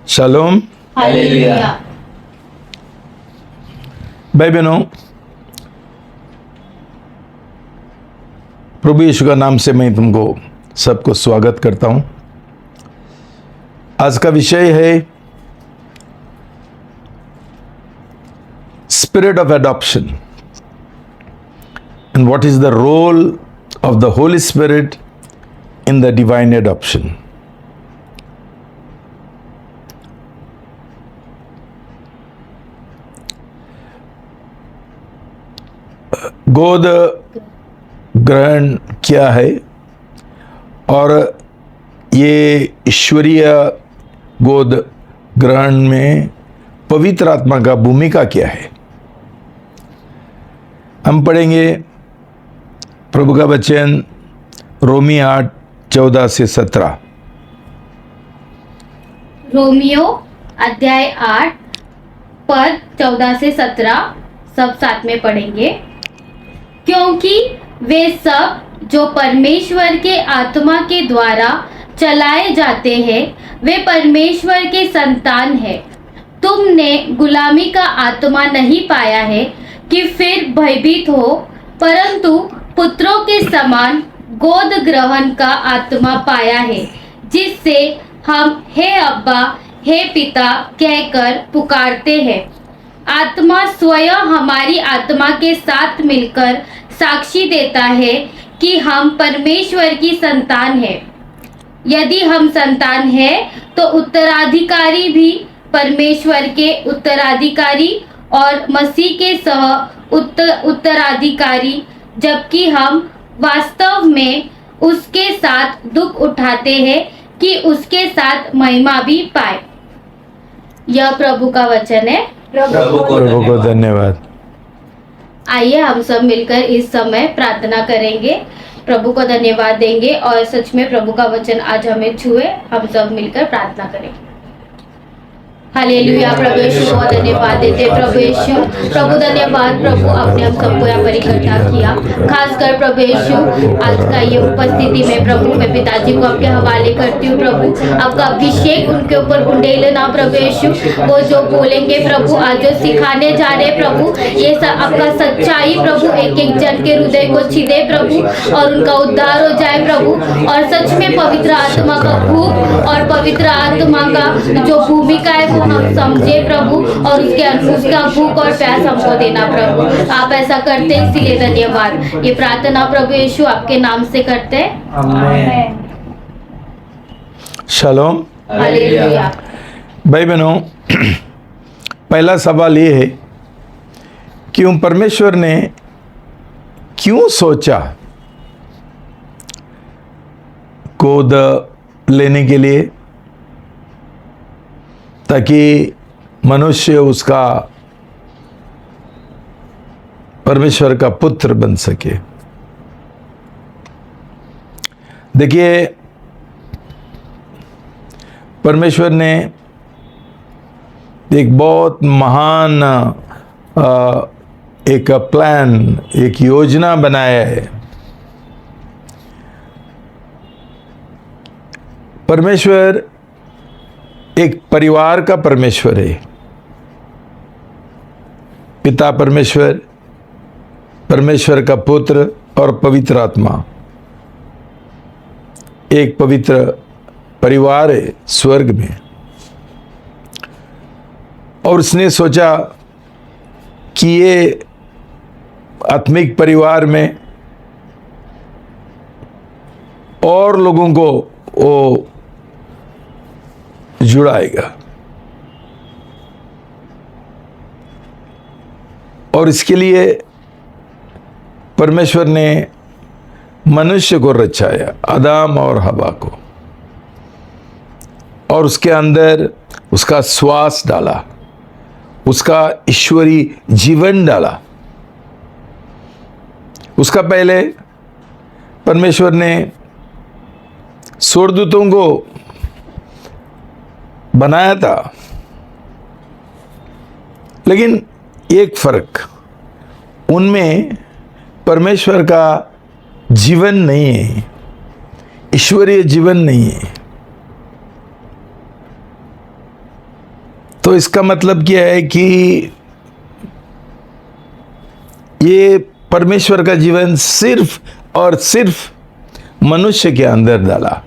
Shalom. Hallelujah. भाई बहनों, प्रभु यीशु का नाम से मैं तुमको सबको स्वागत करता हूं। आज का विषय है spirit of adoption and what is the role of the holy spirit in the divine adoption. गोद ग्रहण क्या है और ये ईश्वरीय गोद ग्रहण में पवित्र आत्मा का भूमिका क्या है, हम पढ़ेंगे प्रभु का वचन रोमी 8:14-17। रोमियो अध्याय 8 पद 14 से 17 सब साथ में पढ़ेंगे। क्योंकि वे सब जो परमेश्वर के आत्मा के द्वारा चलाए जाते हैं वे परमेश्वर के संतान हैं। तुमने गुलामी का आत्मा नहीं पाया है कि फिर भयभीत हो, परंतु पुत्रों के समान गोद ग्रहण का आत्मा पाया है, जिससे हम हे अब्बा हे पिता कहकर पुकारते हैं। आत्मा स्वयं हमारी आत्मा के साथ मिलकर साक्षी देता है कि हम परमेश्वर की संतान हैं। यदि हम संतान हैं तो उत्तराधिकारी भी परमेश्वर के उत्तराधिकारी और मसीह के सह उत्तराधिकारी, जबकि हम वास्तव में उसके साथ दुख उठाते हैं कि उसके साथ महिमा भी पाए। यह प्रभु का वचन है। प्रभु को धन्यवाद। आइए हम सब मिलकर इस समय प्रार्थना करेंगे, प्रभु को धन्यवाद देंगे और सच में प्रभु का वचन आज हमें छुए। हम सब मिलकर प्रार्थना करेंगे। हालेलुया। प्रभु यीशु को धन्यवाद देते। प्रभु यीशु, प्रभु धन्यवाद प्रभु, आपने हम सबको यहाँ पर इकट्ठा किया। खासकर प्रभु यीशु आज का ये उपस्थिति में प्रभु मैं पिताजी को आपके हवाले करती हूँ। प्रभु आपका अभिषेक उनके ऊपर उंडेल ना प्रभु यीशु, वो जो बोलेंगे प्रभु, आज जो सिखाने जा रहे प्रभु, ये सब आपका सच्चाई प्रभु एक एक जन के हृदय को छीदे प्रभु और उनका उद्धार हो जाए प्रभु। और सच में पवित्र आत्मा का भूख और पवित्र आत्मा का जो भूमिका है वो हम समझे प्रभु, और उसका भूख और प्यास हमको देना प्रभु। आप ऐसा करते हैं, इसीलिए धन्यवाद। ये प्रार्थना प्रभु यीशु आपके नाम से करते हैं, आमीन। शालोम। हालेलुया। भाई बहनों, पहला सवाल ये है कि परमेश्वर ने क्यों सोचा गोद लेने के लिए, ताकि मनुष्य उसका परमेश्वर का पुत्र बन सके। देखिए, परमेश्वर ने एक बहुत महान एक प्लान, एक योजना बनाया है। परमेश्वर एक परिवार का परमेश्वर है। पिता परमेश्वर, परमेश्वर का पुत्र और पवित्र आत्मा एक पवित्र परिवार है स्वर्ग में। और उसने सोचा कि ये आत्मिक परिवार में और लोगों को वो जुड़ाएगा, और इसके लिए परमेश्वर ने मनुष्य को रचाया, आदम और हवा को, और उसके अंदर उसका श्वास डाला, उसका ईश्वरी जीवन डाला। उसका पहले परमेश्वर ने स्वर्गदूतों को बनाया था, लेकिन एक फर्क, उनमें परमेश्वर का जीवन नहीं है, ईश्वरीय जीवन नहीं है। तो इसका मतलब क्या है कि ये परमेश्वर का जीवन सिर्फ और सिर्फ मनुष्य के अंदर डाला।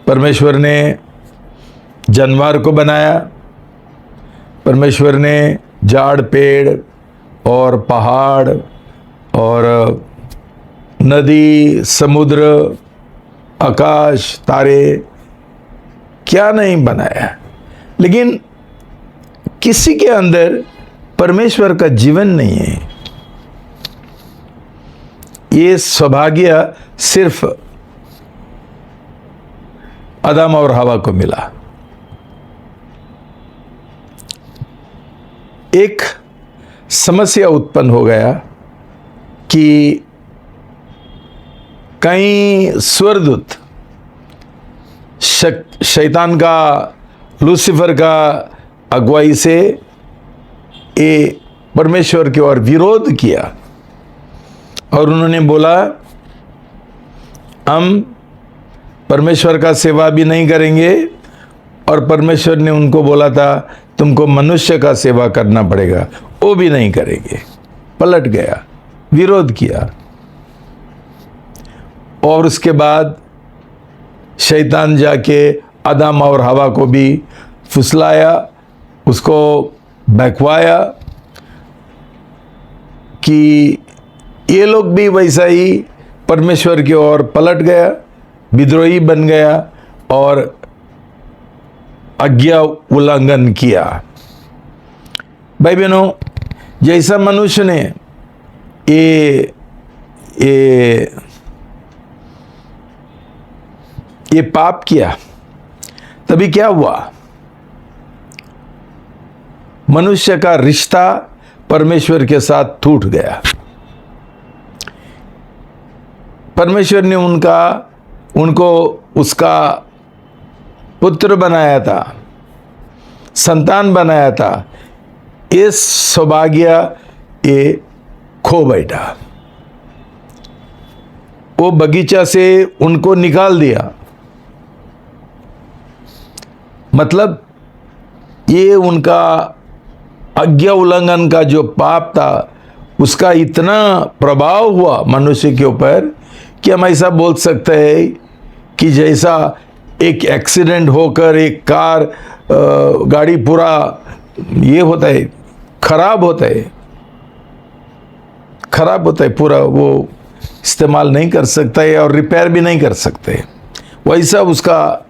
परमेश्वर ने जानवर को बनाया, परमेश्वर ने झाड़ पेड़ और पहाड़ और नदी, समुद्र, आकाश, तारे, क्या नहीं बनाया, लेकिन किसी के अंदर परमेश्वर का जीवन नहीं है। ये सौभाग्य सिर्फ आदम और हवा को मिला। एक समस्या उत्पन्न हो गया कि कई स्वर्गदूत शैतान का, लूसीफर का अगुवाई से ये परमेश्वर की ओर विरोध किया और उन्होंने बोला हम परमेश्वर का सेवा भी नहीं करेंगे, और परमेश्वर ने उनको बोला था तुमको मनुष्य का सेवा करना पड़ेगा, वो भी नहीं करेंगे। पलट गया, विरोध किया। और उसके बाद शैतान जाके आदम और हवा को भी फुसलाया, उसको बहकवाया कि ये लोग भी वैसा ही परमेश्वर की ओर पलट गया, विद्रोही बन गया और आज्ञा उल्लंघन किया। भाई बहनों, जैसा मनुष्य ने ये पाप किया, तभी क्या हुआ? मनुष्य का रिश्ता परमेश्वर के साथ टूट गया। परमेश्वर ने उनको उसका पुत्र बनाया था, संतान बनाया था, ये सौभाग्य ये खो बैठा। वो बगीचा से उनको निकाल दिया। मतलब ये उनका आज्ञा उल्लंघन का जो पाप था, उसका इतना प्रभाव हुआ मनुष्य के ऊपर कि हम ऐसा बोल सकते हैं कि जैसा एक एक्सीडेंट होकर एक कार गाड़ी पूरा ये होता है, खराब होता है पूरा, वो इस्तेमाल नहीं कर सकता है और रिपेयर भी नहीं कर सकते, वैसा उसका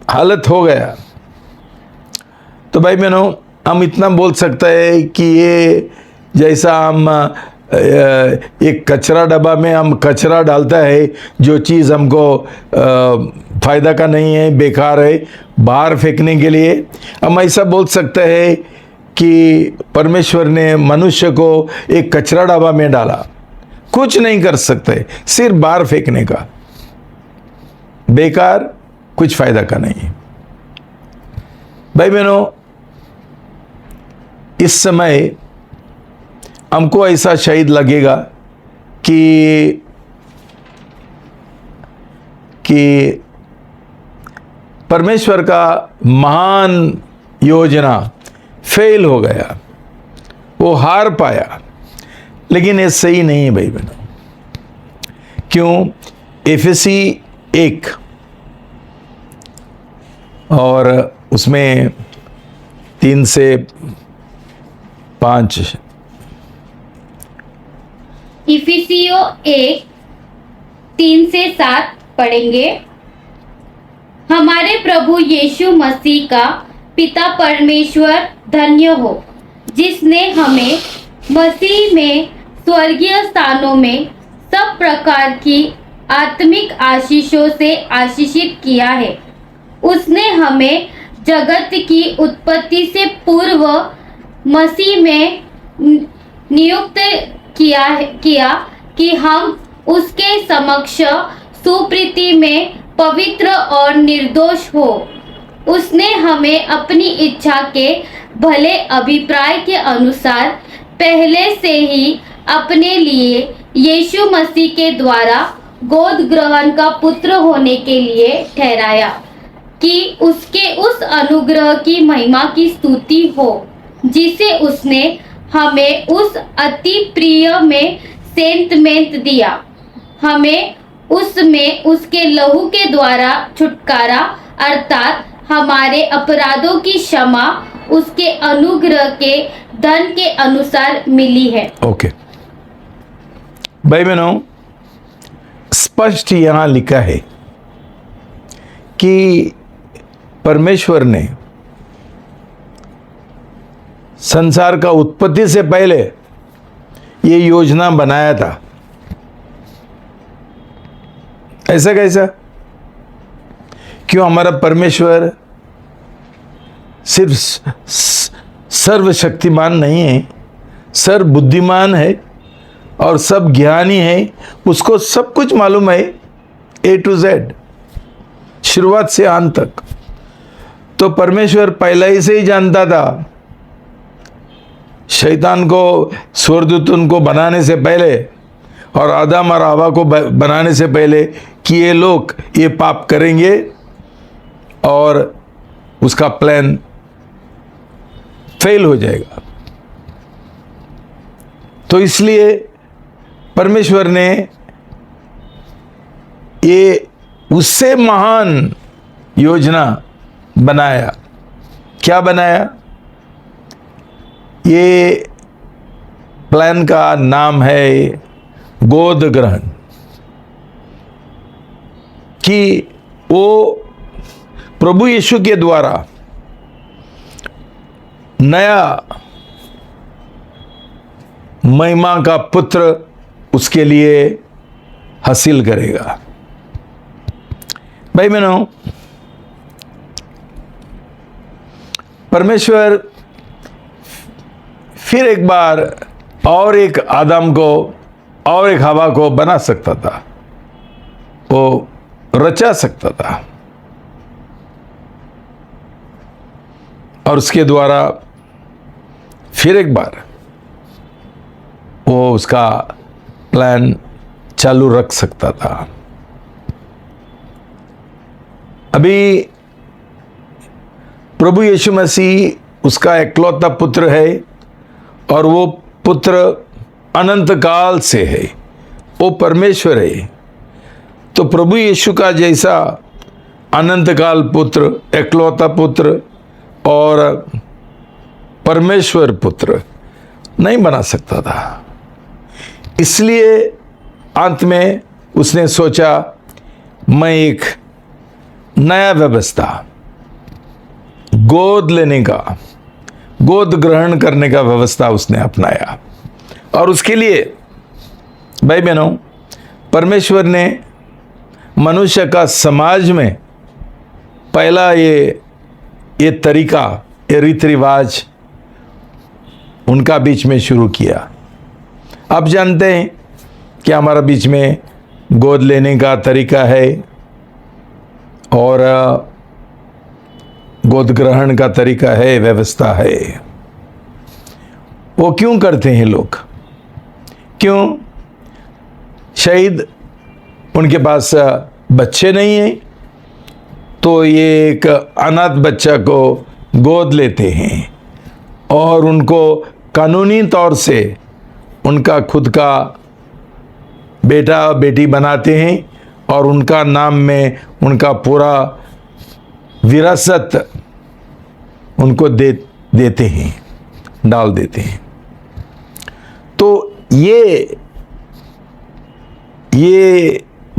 हालत हो गया। तो भाई बहनों, हम इतना बोल सकते हैं कि ये जैसा हम एक कचरा डब्बा में हम कचरा डालता है, जो चीज़ हमको फ़ायदा का नहीं है, बेकार है, बाहर फेंकने के लिए, हम ऐसा बोल सकते हैं कि परमेश्वर ने मनुष्य को एक कचरा डब्बा में डाला, कुछ नहीं कर सकते, सिर्फ बाहर फेंकने का, बेकार, कुछ फ़ायदा का नहीं। भाई बहनों, इस समय हमको ऐसा शायद लगेगा कि परमेश्वर का महान योजना फेल हो गया, वो हार पाया, लेकिन ये सही नहीं है भाई बहनों। क्यों? एफेसी 1 और उसमें 3 से 5, इफिसियों 1 3 से 7 पढ़ेंगे। हमारे प्रभु यीशु मसीह का पिता परमेश्वर धन्य हो, जिसने हमें मसीह में स्वर्गीय स्थानों में सब प्रकार की आत्मिक आशीषों से आशीषित किया है। उसने हमें जगत की उत्पत्ति से पूर्व मसीह में नियुक्त किया कि हम उसके समक्ष सुप्रीति में पवित्र और निर्दोष हो। उसने हमें अपनी इच्छा के भले अभिप्राय के अनुसार पहले से ही अपने लिए यीशु मसीह के द्वारा गोद ग्रहण का पुत्र होने के लिए ठहराया, कि उसके उस अनुग्रह की महिमा की स्तुति हो जिसे उसने हमें उस अति प्रिय में सेंतमेंत दिया, हमें उसमें उसके लहू के द्वारा छुटकारा अर्थात हमारे अपराधों की क्षमा उसके अनुग्रह के धन के अनुसार मिली है। ओके भाई बहनों, स्पष्ट यहां लिखा है कि परमेश्वर ने संसार का उत्पत्ति से पहले ये योजना बनाया था। ऐसा कैसा? क्यों हमारा परमेश्वर सिर्फ सर्वशक्तिमान नहीं है, सर्वबुद्धिमान है और सब ज्ञानी है, उसको सब कुछ मालूम है A to Z, शुरुआत से अंत तक। तो परमेश्वर पहले ही से ही जानता था, शैतान को, स्वर्गदूतों को बनाने से पहले और आदम और हवा को बनाने से पहले कि ये लोग ये पाप करेंगे और उसका प्लान फेल हो जाएगा। तो इसलिए परमेश्वर ने ये उससे महान योजना बनाया। क्या बनाया? ये प्लान का नाम है गोद ग्रहण, कि वो प्रभु यीशु के द्वारा नया महिमा का पुत्र उसके लिए हासिल करेगा। भाई बहनों, परमेश्वर फिर एक बार और एक आदम को और एक हवा को बना सकता था, वो रचा सकता था और उसके द्वारा फिर एक बार वो उसका प्लान चालू रख सकता था। अभी प्रभु यीशु मसीह उसका इकलौता पुत्र है और वो पुत्र अनंत काल से है, वो परमेश्वर है। तो प्रभु यीशु का जैसा अनंत काल पुत्र, इकलौता पुत्र और परमेश्वर पुत्र नहीं बना सकता था। इसलिए अंत में उसने सोचा, मैं एक नया व्यवस्था, गोद लेने का, गोद ग्रहण करने का व्यवस्था उसने अपनाया। और उसके लिए भाई बहनों, परमेश्वर ने मनुष्य का समाज में पहला ये तरीका, ये रीति रिवाज उनका बीच में शुरू किया। आप जानते हैं कि हमारा बीच में गोद लेने का तरीका है और गोद ग्रहण का तरीका है, व्यवस्था है। वो क्यों करते हैं लोग? क्यों? शायद उनके पास बच्चे नहीं हैं, तो ये एक अनाथ बच्चा को गोद लेते हैं और उनको कानूनी तौर से उनका खुद का बेटा बेटी बनाते हैं और उनका नाम में उनका पूरा विरासत उनको देते हैं, डाल देते हैं। तो ये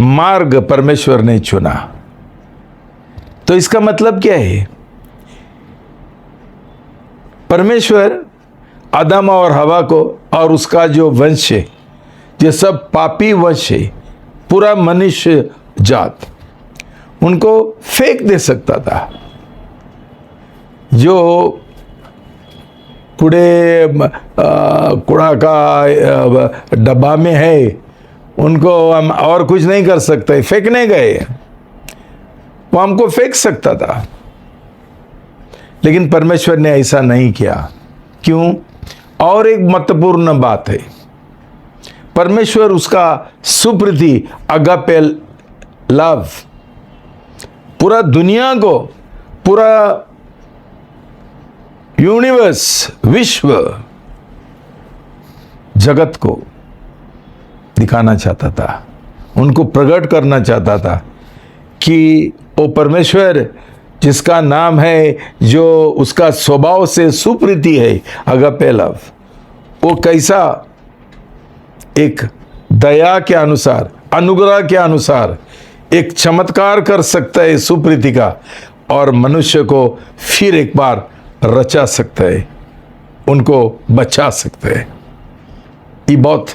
मार्ग परमेश्वर ने चुना। तो इसका मतलब क्या है? परमेश्वर आदम और हवा को और उसका जो वंश है, ये सब पापी वंश है, पूरा मनुष्य जात, उनको फेंक दे सकता था। जो कूड़ा का डब्बा में है, उनको हम और कुछ नहीं कर सकते, फेंकने गए, वो हमको फेंक सकता था। लेकिन परमेश्वर ने ऐसा नहीं किया। क्यों? और एक महत्वपूर्ण बात है, परमेश्वर उसका सुप्रीति अगापे लव पूरा दुनिया को, पूरा यूनिवर्स, विश्व जगत को दिखाना चाहता था, उनको प्रकट करना चाहता था कि वो परमेश्वर जिसका नाम है, जो उसका स्वभाव से सुप्रीति है अगापे लव, वो कैसा एक दया के अनुसार, अनुग्रह के अनुसार एक चमत्कार कर सकता है सुप्रीति का, और मनुष्य को फिर एक बार रचा सकता है, उनको बचा सकता है। ये बहुत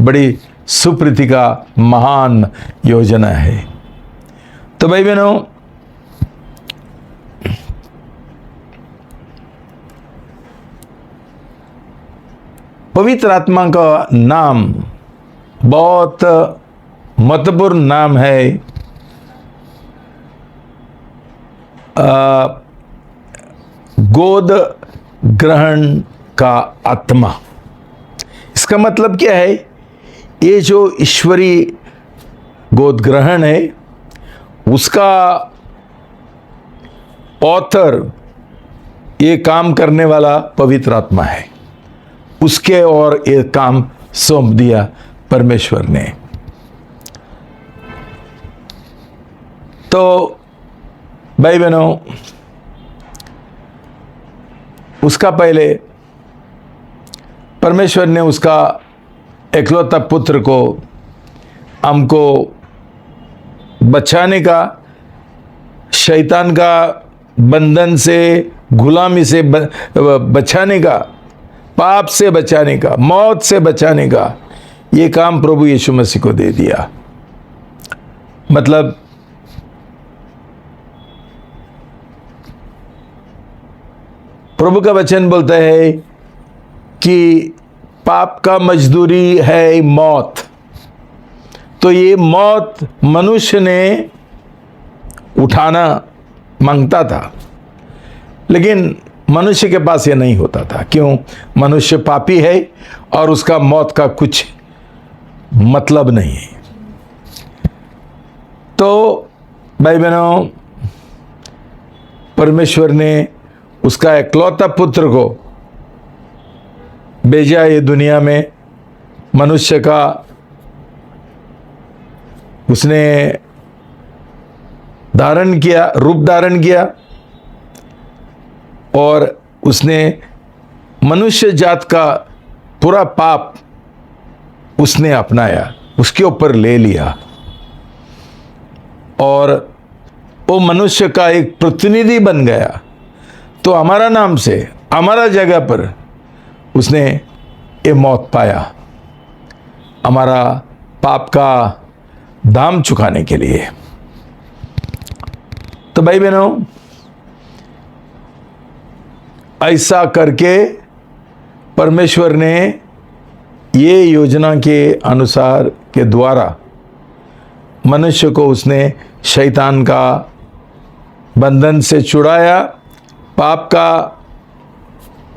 बड़ी सुप्रीति का महान योजना है। तो भाई बहनों, पवित्र आत्मा का नाम बहुत महत्वपूर्ण नाम है। गोद ग्रहण का आत्मा, इसका मतलब क्या है? ये जो ईश्वरीय गोद ग्रहण है, उसका ऑथर, ये काम करने वाला पवित्र आत्मा है, उसके और ये काम सौंप दिया परमेश्वर ने। तो भाई बहनों, उसका पहले परमेश्वर ने उसका एकलौता पुत्र को हमको बचाने का, शैतान का बंधन से, गुलामी से बचाने का, पाप से बचाने का, मौत से बचाने का, ये काम प्रभु यीशु मसीह को दे दिया। मतलब प्रभु का वचन बोलता है कि पाप का मजदूरी है मौत। तो ये मौत मनुष्य ने उठाना मांगता था, लेकिन मनुष्य के पास ये नहीं होता था। क्यों? मनुष्य पापी है और उसका मौत का कुछ मतलब नहीं है। तो भाई बहनों, परमेश्वर ने उसका एकलौता पुत्र को भेजा ये दुनिया में, मनुष्य का उसने धारण किया, रूप धारण किया, और उसने मनुष्य जात का पूरा पाप उसने अपनाया, उसके ऊपर ले लिया, और वो मनुष्य का एक प्रतिनिधि बन गया। तो हमारा नाम से, हमारा जगह पर उसने ये मौत पाया, हमारा पाप का दाम चुकाने के लिए। तो भाई बहनों, ऐसा करके परमेश्वर ने ये योजना के अनुसार के द्वारा मनुष्य को उसने शैतान का बंधन से छुड़ाया, पाप का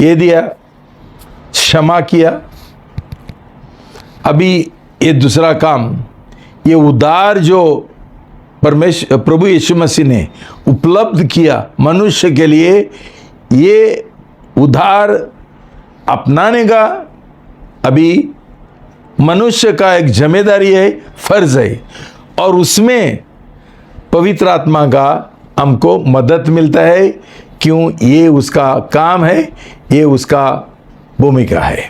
ये दिया, क्षमा किया। अभी ये दूसरा काम, ये उद्धार जो प्रभु यीशु मसीह ने उपलब्ध किया मनुष्य के लिए, ये उद्धार अपनाने का अभी मनुष्य का एक जिम्मेदारी है, फर्ज है, और उसमें पवित्र आत्मा का हमको मदद मिलता है। क्यों? ये उसका काम है, ये उसका भूमिका है।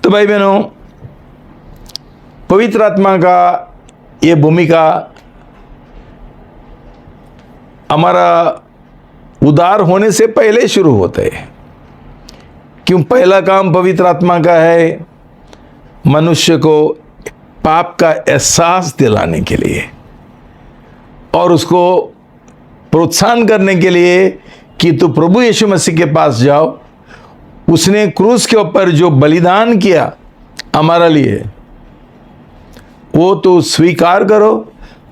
तो भाई बहनों, पवित्र आत्मा का ये भूमिका हमारा उद्धार होने से पहले शुरू होता है। क्यों? पहला काम पवित्र आत्मा का है मनुष्य को पाप का एहसास दिलाने के लिए, और उसको प्रोत्साहन करने के लिए कि तू प्रभु यीशु मसीह के पास जाओ, उसने क्रूस के ऊपर जो बलिदान किया हमारा लिए, वो तो स्वीकार करो,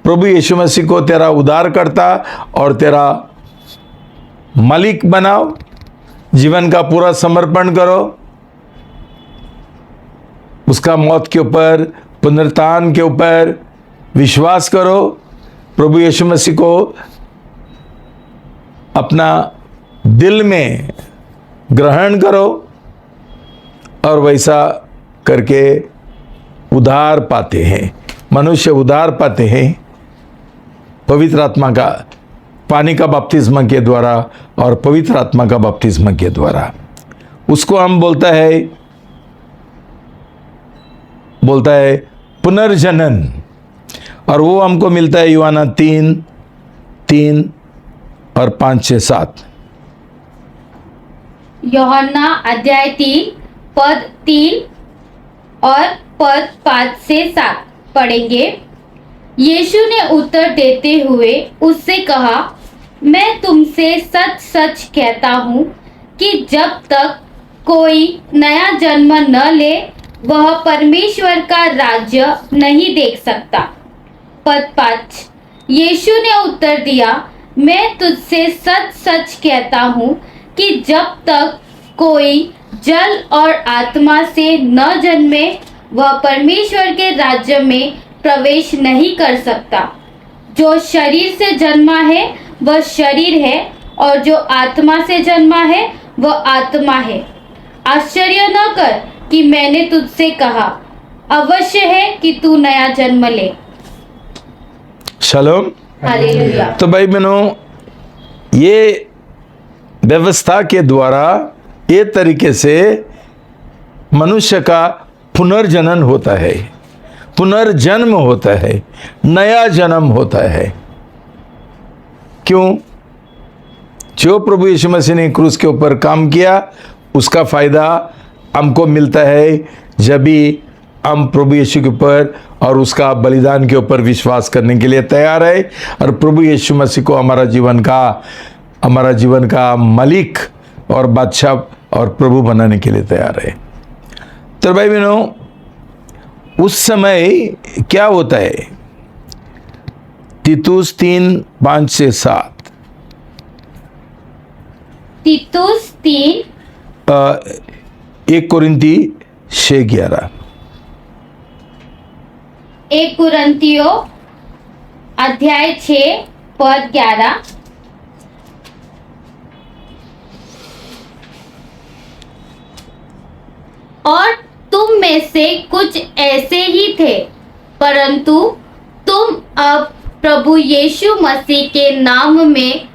प्रभु यीशु मसीह को तेरा उद्धारकर्ता और तेरा मालिक बनाओ, जीवन का पूरा समर्पण करो, उसका मौत के ऊपर, पुनरुत्थान के ऊपर विश्वास करो, प्रभु यीशु मसीह को अपना दिल में ग्रहण करो और वैसा करके उद्धार पाते हैं। मनुष्य उद्धार पाते हैं पवित्र आत्मा का, पानी का बपतिस्मा के द्वारा और पवित्र आत्मा का बपतिस्मा के द्वारा। उसको हम बोलता है पुनर्जनन, और वो हमको मिलता है यूहन्ना 3:3 और 5-6-7। यूहन्ना अध्याय 3 पद 3 और पद 5-7 पढ़ेंगे। यीशु ने उत्तर देते हुए उससे कहा, मैं तुमसे सच सच कहता हूँ कि जब तक कोई नया जन्म न ले वह परमेश्वर का राज्य नहीं देख सकता। पद 5, यीशु ने उत्तर दिया, मैं तुझसे सच सच कहता हूँ कि जब तक कोई जल और आत्मा से न जन्मे वह परमेश्वर के राज्य में प्रवेश नहीं कर सकता। जो शरीर से जन्मा है वह शरीर है और जो आत्मा से जन्मा है वह आत्मा है। आश्चर्य न कर कि मैंने तुझसे कहा, अवश्य है कि तू नया जन्म ले। शालोम। हालेलुया। तो भाई बहनों, ये व्यवस्था के द्वारा ये तरीके से मनुष्य का पुनर्जनन होता है, पुनर्जन्म होता है, नया जन्म होता है। क्यों? जो प्रभु यीशु मसीह ने क्रूस के ऊपर काम किया उसका फायदा हमको मिलता है जब भी हम प्रभु यीशु के ऊपर और उसका बलिदान के ऊपर विश्वास करने के लिए तैयार है और प्रभु यीशु मसीह को हमारा जीवन का मालिक और बादशाह और प्रभु बनाने के लिए तैयार है। तो भाई बहनों, उस समय क्या होता है? तीतुस 3:5-7। तीतुस 3 1 कुरिन्ती 6:11। 1 कुरिन्थियों अध्याय 6 पद 11। और तुम में से कुछ ऐसे ही थे, परंतु तुम अब प्रभु यीशु मसीह के नाम में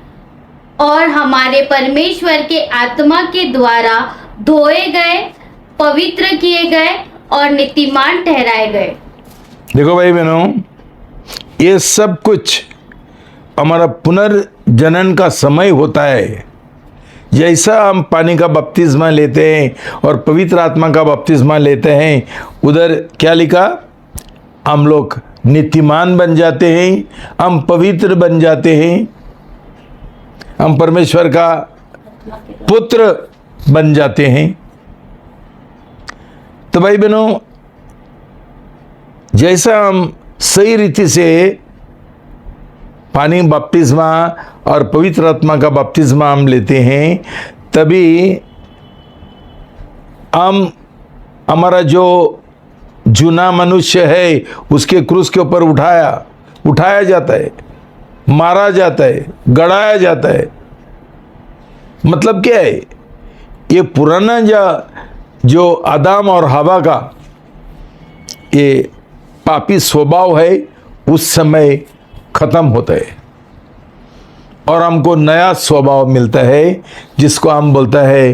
और हमारे परमेश्वर के आत्मा के द्वारा धोए गए, पवित्र किए गए और नीतिमान ठहराए गए। देखो भाई बहनों, ये सब कुछ हमारा पुनर्जनन का समय होता है। जैसा हम पानी का बपतिस्मा लेते हैं और पवित्र आत्मा का बपतिस्मा लेते हैं, उधर क्या लिखा? हम लोग नीतिमान बन जाते हैं, हम पवित्र बन जाते हैं, हम परमेश्वर का पुत्र बन जाते हैं। तो भाई बहनों, जैसा हम सही रीति से पानी बपतिस्मा और पवित्र आत्मा का बपतिस्मा हम लेते हैं, तभी हम हमारा जो जूना मनुष्य है उसके क्रूस के ऊपर उठाया जाता है, मारा जाता है, गड़ाया जाता है। मतलब क्या है? ये पुराना जो आदम और हवा का ये पापी स्वभाव है उस समय खत्म होता है और हमको नया स्वभाव मिलता है जिसको हम बोलता है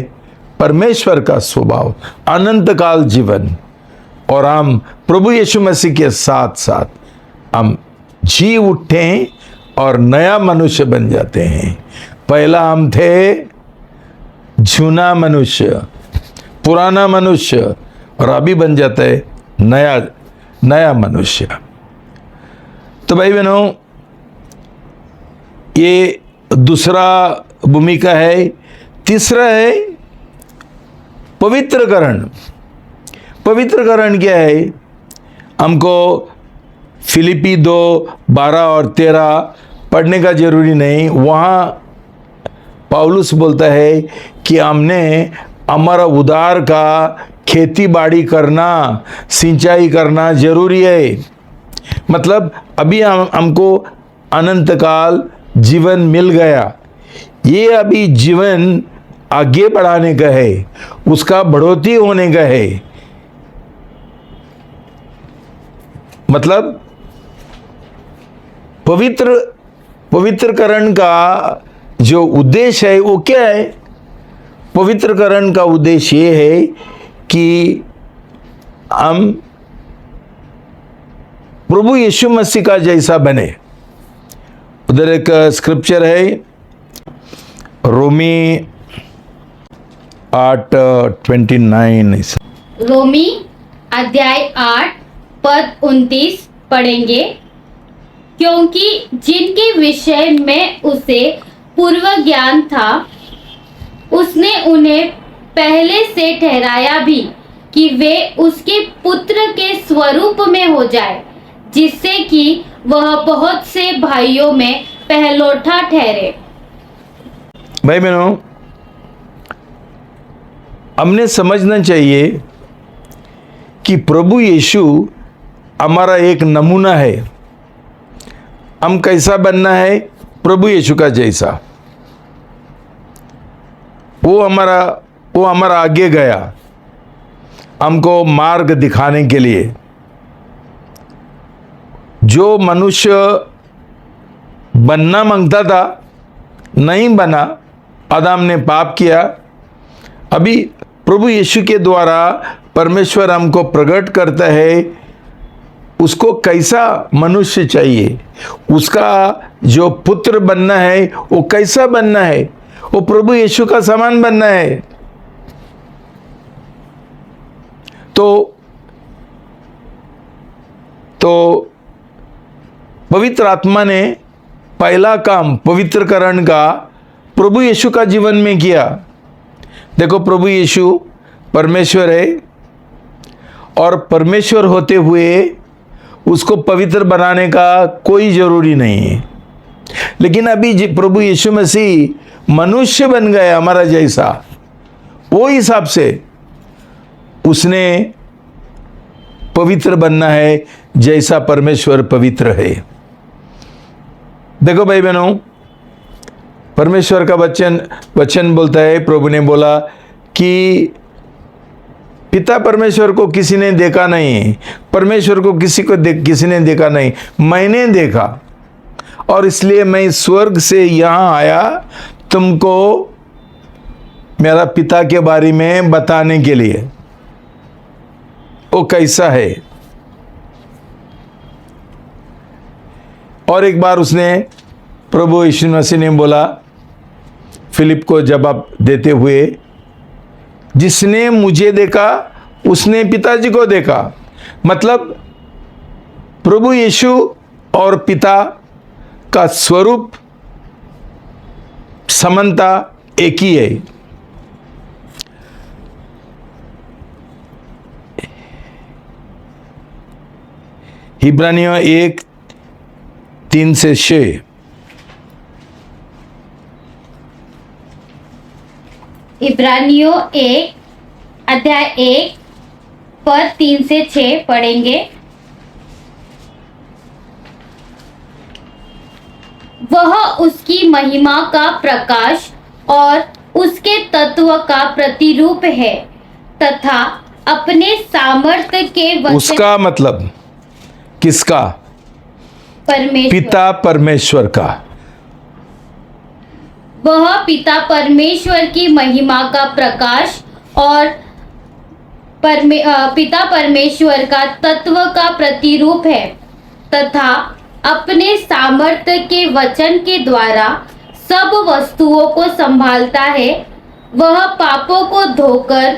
परमेश्वर का स्वभाव, अनंत काल जीवन। और हम प्रभु यीशु मसीह के साथ साथ हम जी उठते हैं और नया मनुष्य बन जाते हैं। पहला हम थे जूना मनुष्य, पुराना मनुष्य, और अभी बन जाता है नया मनुष्य। तो भाई बहनों, ये दूसरा भूमिका है। तीसरा है पवित्रकरण। पवित्रकरण क्या है? हमको फिलिपी 2:12 और 13 पढ़ने का जरूरी नहीं। वहाँ पौलुस बोलता है कि हमने हमारा उद्धार का खेती बाड़ी करना, सिंचाई करना जरूरी है। मतलब अभी हमको अनंत काल जीवन मिल गया, ये अभी जीवन आगे बढ़ाने का है, उसका बढ़ोतरी होने का है। मतलब पवित्रकरण का जो उद्देश्य है वो क्या है? पवित्रकरण का उद्देश्य ये है कि हम प्रभु यीशु मसीह का जैसा बने। उधर एक स्क्रिप्चर है, रोमी 8:29। रोमी अध्याय 8 पद 29 पढ़ेंगे। क्योंकि जिनके विषय में उसे पूर्व ज्ञान था, उसने उन्हें पहले से ठहराया भी कि वे उसके पुत्र के स्वरूप में हो जाए, जिससे कि वह बहुत से भाइयों में पहलौठा ठहरे। भाई बहनों, हमने समझना चाहिए कि प्रभु यीशु हमारा एक नमूना है। हम कैसा बनना है? प्रभु यीशु का जैसा। वो हमारा आगे गया हमको मार्ग दिखाने के लिए। जो मनुष्य बनना मांगता था नहीं बना, आदम ने पाप किया। अभी प्रभु यीशु के द्वारा परमेश्वर हमको प्रकट करता है उसको कैसा मनुष्य चाहिए, उसका जो पुत्र बनना है वो कैसा बनना है, वो प्रभु यीशु का समान बनना है। तो पवित्र आत्मा ने पहला काम पवित्रकरण का प्रभु यीशु का जीवन में किया। देखो, प्रभु यीशु परमेश्वर है और परमेश्वर होते हुए उसको पवित्र बनाने का कोई जरूरी नहीं है। लेकिन अभी प्रभु यीशु मसीह मनुष्य बन गए हमारा जैसा, वो हिसाब से उसने पवित्र बनना है जैसा परमेश्वर पवित्र है। देखो भाई बहनों, परमेश्वर का वचन बोलता है, प्रभु ने बोला कि पिता परमेश्वर को किसी ने देखा नहीं, परमेश्वर को किसी ने देखा नहीं, मैंने देखा और इसलिए मैं स्वर्ग से यहाँ आया तुमको मेरा पिता के बारे में बताने के लिए। वो कैसा है। और एक बार उसने प्रभु यीशु मसीह ने बोला फिलिप को जवाब देते हुए, जिसने मुझे देखा उसने पिताजी को देखा। मतलब प्रभु यीशु और पिता का स्वरूप समानता एक ही है। इब्रानियों 1:3-6। इब्रानियों 1 अध्याय 1 पद 3-6 पढ़ेंगे। वह उसकी महिमा का प्रकाश और उसके तत्व का प्रतिरूप है तथा अपने सामर्थ्य के वचन। उसका मतलब किसका? परमेश्वर। पिता परमेश्वर का। वह पिता परमेश्वर की महिमा का प्रकाश और पिता परमेश्वर का तत्व का प्रतिरूप है तथा अपने सामर्थ्य के वचन के द्वारा सब वस्तुओं को संभालता है। वह पापों को धोकर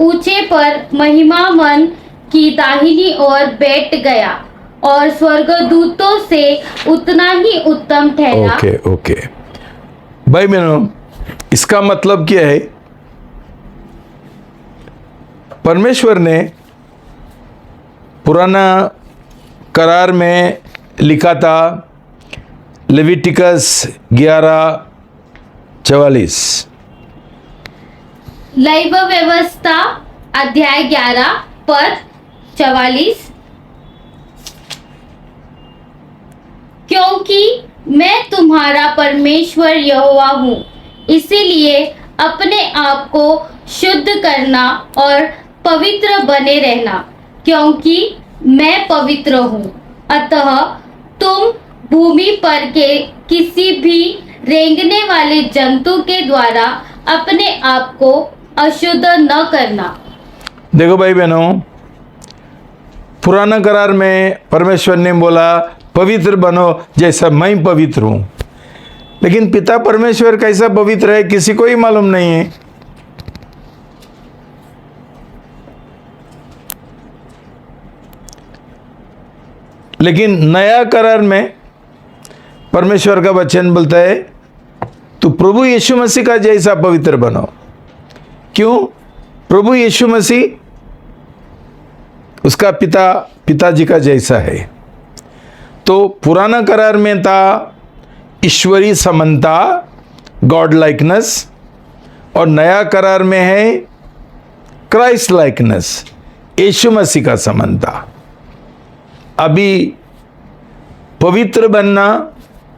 ऊंचे पर महिमावन की दाहिनी ओर बैठ गया और स्वर्गदूतों से उतना ही उत्तम ठहरा। ओके भाई बहनों, इसका मतलब क्या है? परमेश्वर ने पुराना करार में लिखा था, लेविटिकस 11:44। दैव व्यवस्था अध्याय 11 पद 44। क्योंकि मैं तुम्हारा परमेश्वर यहोवा हूँ, इसीलिए अपने आप को शुद्ध करना और पवित्र बने रहना, क्योंकि मैं पवित्र हूँ। अतः तुम भूमि पर के किसी भी रेंगने वाले जंतु के द्वारा अपने आप को अशुद्ध न करना। देखो भाई बहनों, पुराना करार में परमेश्वर ने बोला पवित्र बनो जैसा मैं पवित्र हूं, लेकिन पिता परमेश्वर कैसा पवित्र है किसी को ही मालूम नहीं है। लेकिन नया करार में परमेश्वर का वचन बोलता है तू प्रभु यीशु मसीह का जैसा पवित्र बनो। क्यों? प्रभु यीशु मसीह उसका पिताजी का जैसा है। तो पुराना करार में था ईश्वरीय समानता, गॉड लाइकनेस, और नया करार में है क्राइस्ट लाइकनेस, यीशु मसीह का समानता। अभी पवित्र बनना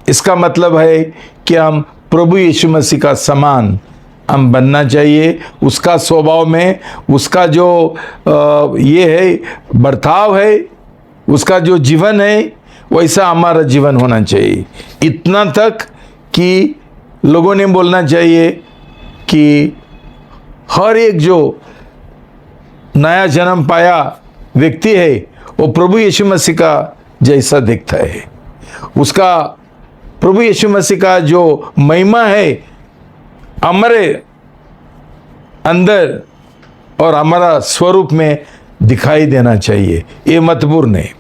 इसका मतलब है कि हम प्रभु यीशु मसीह का समान हम बनना चाहिए। उसका स्वभाव में उसका जो ये है बर्ताव है, उसका जो जीवन है वैसा हमारा जीवन होना चाहिए। इतना तक कि लोगों ने बोलना चाहिए कि हर एक जो नया जन्म पाया व्यक्ति है वो प्रभु यीशु मसीह का जैसा दिखता है। उसका प्रभु यीशु मसीह का जो महिमा है हमारे अंदर और हमारा स्वरूप में दिखाई देना चाहिए। ये महत्वपूर्ण है।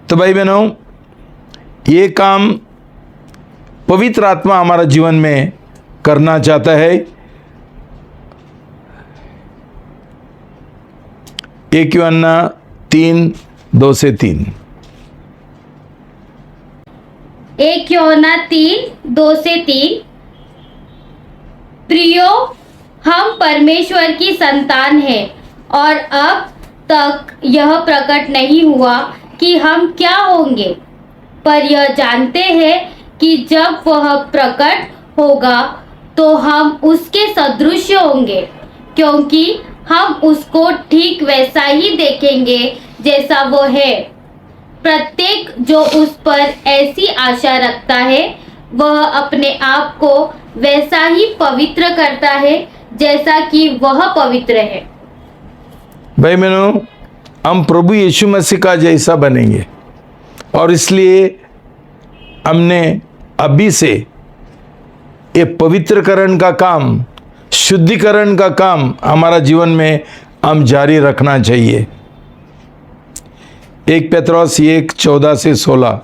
तो भाई बहनों, ये काम पवित्र आत्मा हमारा जीवन में करना चाहता है। 1 यूहन्ना 3:2-3। 1 यूहन्ना 3:2-3। प्रियो, हम परमेश्वर की संतान हैं और अब तक यह प्रकट नहीं हुआ कि हम क्या होंगे, पर यह जानते हैं कि जब वह प्रकट होगा तो हम उसके सदृश होंगे, क्योंकि हम उसको ठीक वैसा ही देखेंगे जैसा वो है। प्रत्येक जो उस पर ऐसी आशा रखता है वह अपने आप को वैसा ही पवित्र करता है जैसा कि वह पवित्र है। भाई बहनों, हम प्रभु यीशु मसीह का जैसा बनेंगे और इसलिए हमने अभी से ये पवित्रकरण का काम, शुद्धिकरण का काम हमारा जीवन में हम जारी रखना चाहिए। 1 पत्रुस 1:14-16।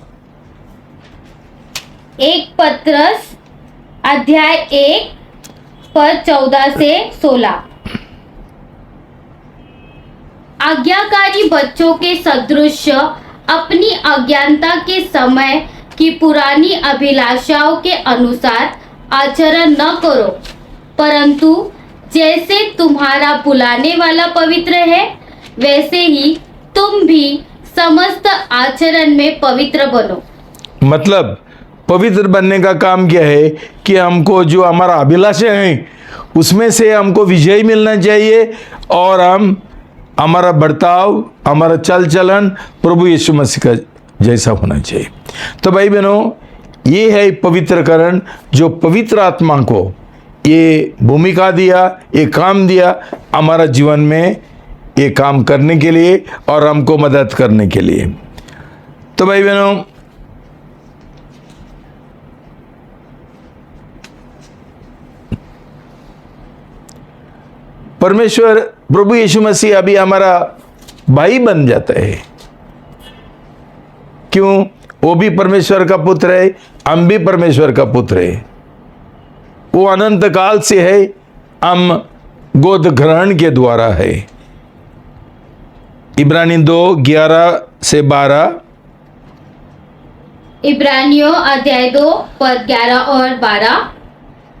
1 पत्रस अध्याय 1 पद 14-16। आज्ञाकारी बच्चों के सदृश अपनी अज्ञानता के समय की पुरानी अभिलाषाओं के अनुसार आचरण न करो, परंतु जैसे तुम्हारा बुलाने वाला पवित्र है वैसे ही तुम भी समस्त आचरण में पवित्र बनो। मतलब पवित्र बनने का काम क्या है कि हमको जो हमारा अभिलाषा है उसमें से हमको विजय मिलना चाहिए और हमारा बर्ताव, हमारा चल चलन प्रभु यीशु मसीह का जैसा होना चाहिए। तो भाई बहनों, ये है पवित्रकरण जो पवित्र आत्मा को ये भूमिका दिया, ये काम दिया हमारा जीवन में ये काम करने के लिए और हमको मदद करने के लिए। तो भाई बहनों, परमेश्वर प्रभु यीशु मसीह अभी हमारा भाई बन जाता है। क्यों? वो भी परमेश्वर का पुत्र है, हम भी परमेश्वर का पुत्र है। वो अनंत काल से है, हम गोद ग्रहण के द्वारा है। इब्रानी 2:11-12। इब्रानियों अध्याय 2 पद 11 और 12।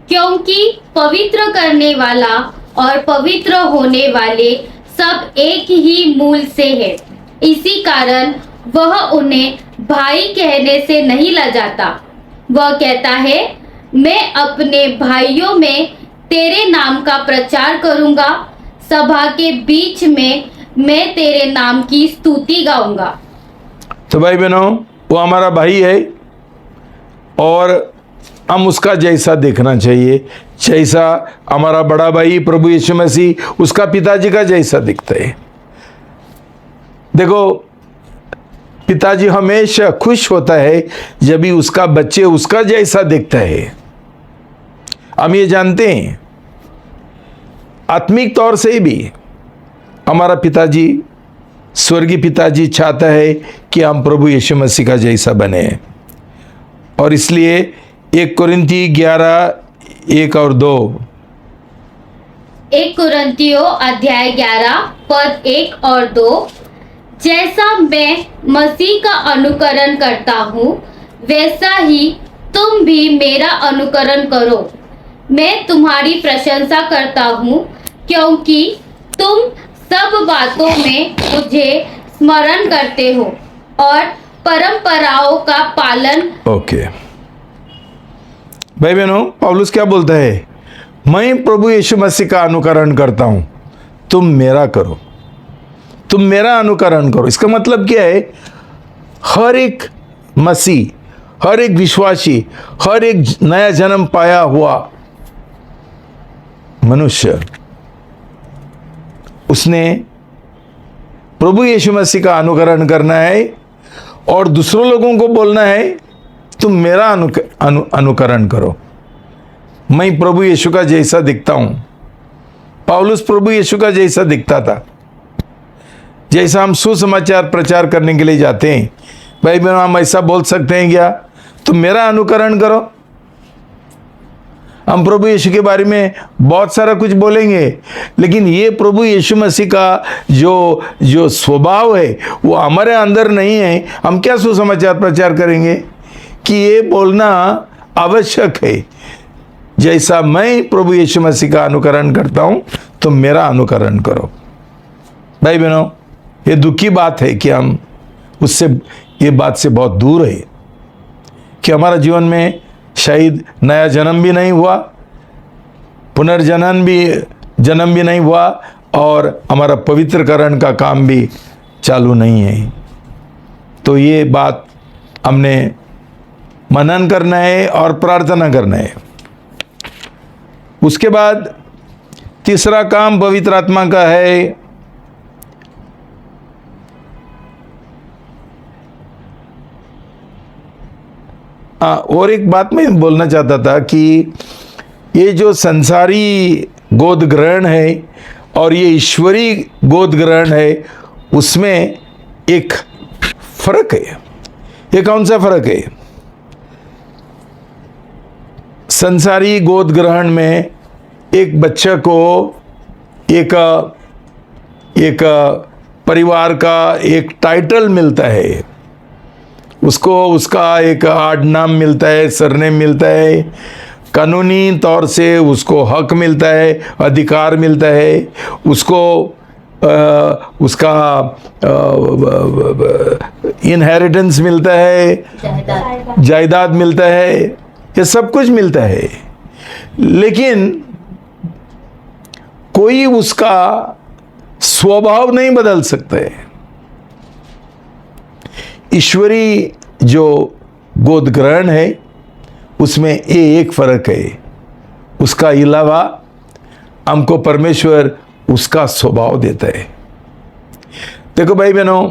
क्योंकि पवित्र करने वाला और पवित्र होने वाले सब एक ही मूल से है। इसी कारण वह उन्हें भाई कहने से नहीं लजाता। वह कहता है, मैं अपने भाइयों में तेरे नाम का प्रचार करूंगा, सभा के बीच में मैं तेरे नाम की स्तुति गाऊंगा। तो भाई बहनों, वो हमारा भाई है और हम उसका जैसा देखना चाहिए, जैसा हमारा बड़ा भाई प्रभु यीशु मसीह उसका पिताजी का जैसा दिखता है। देखो, पिताजी हमेशा खुश होता है जब भी उसका बच्चे उसका जैसा दिखता है। हम ये जानते हैं, आत्मिक तौर से भी हमारा पिताजी, स्वर्गीय पिताजी चाहता है कि हम प्रभु यीशु मसीह का जैसा बने। और इसलिए 1 कुरिन्ती 11:1 और 2, 1 कुरिन्थियों अध्याय 11 पद 1 और 2, जैसा मैं मसीह का अनुकरण करता हूँ वैसा ही तुम भी मेरा अनुकरण करो। मैं तुम्हारी प्रशंसा करता हूँ क्योंकि तुम सब बातों में मुझे स्मरण करते हो और परंपराओं का पालन। ओके भाई बहनों, पौलुस क्या बोलता है? मैं प्रभु यीशु मसीह का अनुकरण करता हूं, तुम मेरा करो, तुम मेरा अनुकरण करो। इसका मतलब क्या है? हर एक मसीह, हर एक विश्वासी, हर एक नया जन्म पाया हुआ मनुष्य, उसने प्रभु यीशु मसीह का अनुकरण करना है और दूसरों लोगों को बोलना है, तुम मेरा अनुकरण करो। मैं प्रभु यीशु का जैसा दिखता हूं। पौलुस प्रभु यीशु का जैसा दिखता था। जैसा हम सुसमाचार प्रचार करने के लिए जाते हैं, भाई बहनों, हम ऐसा बोल सकते हैं क्या? तुम मेरा अनुकरण करो। हम प्रभु यीशु के बारे में बहुत सारा कुछ बोलेंगे, लेकिन ये प्रभु यीशु मसीह का जो स्वभाव है वो हमारे अंदर नहीं है। हम क्या सुसमाचार प्रचार करेंगे? कि ये बोलना आवश्यक है, जैसा मैं प्रभु यीशु मसीह का अनुकरण करता हूं, तुम मेरा अनुकरण करो। भाई बहनों, ये दुख की बात है कि हम उससे, ये बात से बहुत दूर है कि हमारा जीवन में शायद नया जन्म भी नहीं हुआ, पुनर्जन्म भी नहीं हुआ और हमारा पवित्रकरण का काम भी चालू नहीं है। तो ये बात हमने मनन करना है और प्रार्थना करना है। उसके बाद तीसरा काम पवित्र आत्मा का है, और एक बात मैं बोलना चाहता था कि ये जो संसारी गोद ग्रहण है और ये ईश्वरी गोद ग्रहण है, उसमें एक फर्क है। ये कौन सा फर्क है? संसारी गोद ग्रहण में एक बच्चे को एक परिवार का एक टाइटल मिलता है, उसको उसका एक आड नाम मिलता है, सरनेम मिलता है, कानूनी तौर से उसको हक मिलता है, अधिकार मिलता है, उसको उसका इनहेरिटेंस मिलता है, जायदाद मिलता है, ये सब कुछ मिलता है। लेकिन कोई उसका स्वभाव नहीं बदल सकता है। ईश्वरी जो गोद ग्रहण है उसमें ये एक फर्क है, उसका अलावा हमको परमेश्वर उसका स्वभाव देता है। देखो भाई बहनों,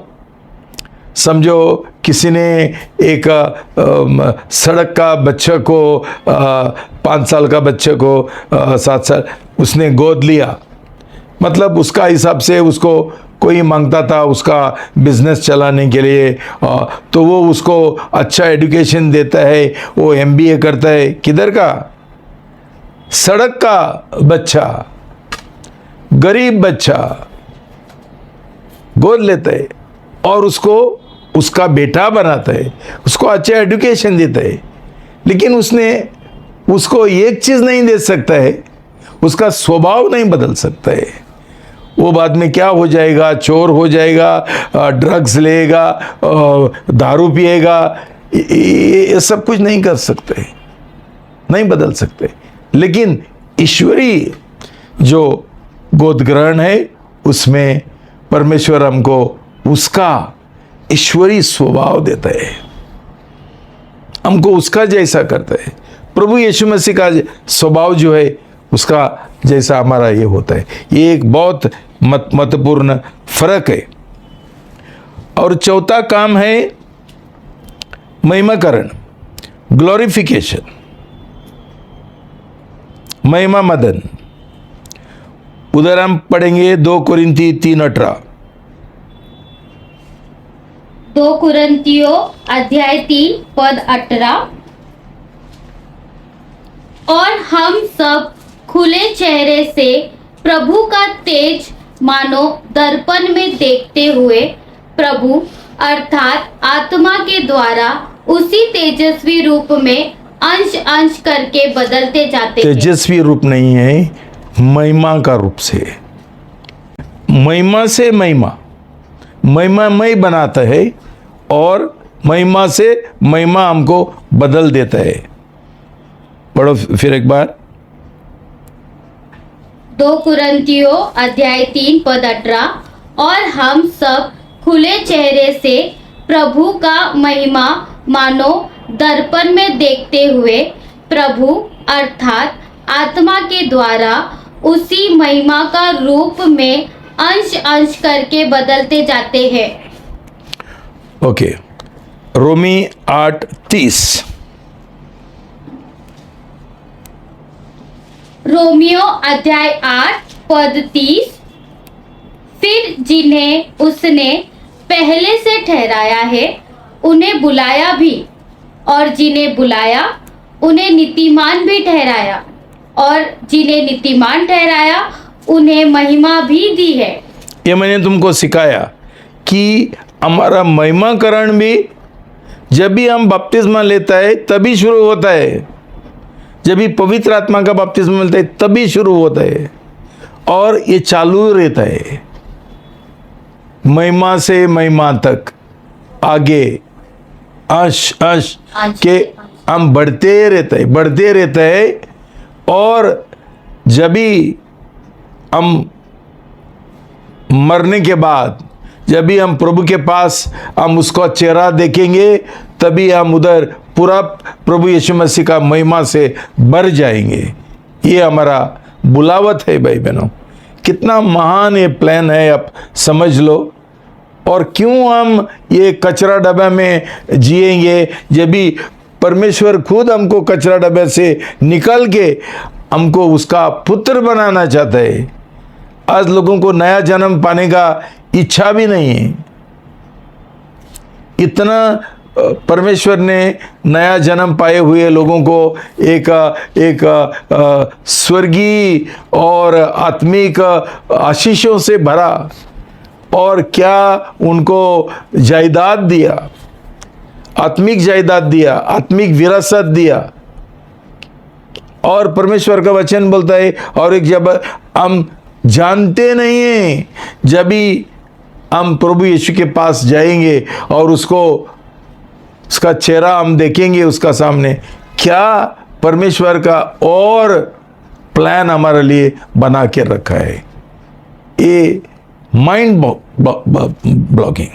समझो किसी ने एक सड़क का बच्चे को 5 साल का बच्चे को 7 साल उसने गोद लिया, मतलब उसका हिसाब से उसको कोई मांगता था उसका बिजनेस चलाने के लिए, तो वो उसको अच्छा एजुकेशन देता है, वो MBA करता है। किधर का? सड़क का बच्चा, गरीब बच्चा गोद लेता है और उसको उसका बेटा बनाता है, उसको अच्छा एजुकेशन देता है। लेकिन उसने उसको एक चीज़ नहीं दे सकता है, उसका स्वभाव नहीं बदल सकता है। वो बाद में क्या हो जाएगा, चोर हो जाएगा, ड्रग्स लेगा, दारू पिएगा, ये सब कुछ नहीं कर सकते, नहीं बदल सकते। लेकिन ईश्वरीय जो गोद ग्रहण है उसमें परमेश्वर हमको उसका ईश्वरीय स्वभाव देता है, हमको उसका जैसा करता है। प्रभु यीशु मसीह का स्वभाव जो है उसका जैसा हमारा ये होता है। ये एक बहुत महत्वपूर्ण फर्क है। और चौथा काम है महिमाकरण, ग्लोरिफिकेशन, महिमा मदन। उधर हम पढ़ेंगे 2 कुरिन्ती 3:18। 2 कुरिन्तियों अध्याय 3 पद 18। और हम सब खुले चेहरे से प्रभु का तेज मानो दर्पण में देखते हुए प्रभु अर्थात आत्मा के द्वारा उसी तेजस्वी रूप में अंश अंश करके बदलते जाते हैं। तेजस्वी रूप नहीं है, महिमा का रूप से, महिमा से महिमा, महिमामय बनाता है और महिमा से महिमा हमको बदल देता है। पढ़ो फिर एक बार। 2 कुरिन्तियों अध्याय 3 पद 18। और हम सब खुले चेहरे से प्रभु का महिमा मानो दर्पण में देखते हुए प्रभु अर्थात आत्मा के द्वारा उसी महिमा का रूप में अंश अंश करके बदलते जाते हैं। ओके, रोमी 8:30। रोमियो अध्याय 8 पद 30। फिर जिन्हें उसने पहले से ठहराया है उन्हें बुलाया भी, और जिन्हें बुलाया उन्हें नीतिमान भी ठहराया, और जिन्हें नीतिमान ठहराया उन्हें महिमा भी दी है। ये मैंने तुमको सिखाया कि हमारा महिमाकरण भी जब भी हम बपतिस्मा लेता है तभी शुरू होता है, जब भी पवित्र आत्मा का बपतिस्मा मिलता है तभी शुरू होता है, और ये चालू रहता है महिमा से महिमा तक, आगे अंश अंश के हम बढ़ते रहते हैं। और जब भी हम मरने के बाद, जब भी हम प्रभु के पास हम उसका चेहरा देखेंगे, तभी हम उधर पूरा प्रभु यीशु मसीह का महिमा से भर जाएंगे। ये हमारा बुलावत है भाई बहनों। कितना महान ये प्लान है, आप समझ लो। और क्यों हम ये कचरा डब्बा में जिएंगे, जब भी परमेश्वर खुद हमको कचरा डब्बे से निकल के हमको उसका पुत्र बनाना चाहता है। आज लोगों को नया जन्म पाने का इच्छा भी नहीं है। इतना परमेश्वर ने नया जन्म पाए हुए लोगों को एक स्वर्गीय और आत्मिक आशीषों से भरा, और क्या उनको जायदाद दिया, आत्मिक जायदाद दिया, आत्मिक विरासत दिया। और परमेश्वर का वचन बोलता है, और एक जब हम जानते नहीं हैं, जब भी हम प्रभु यीशु के पास जाएंगे और उसका चेहरा हम देखेंगे उसका सामने, क्या परमेश्वर का और प्लान हमारे लिए बना के रखा है। ये माइंड ब्लॉकिंग,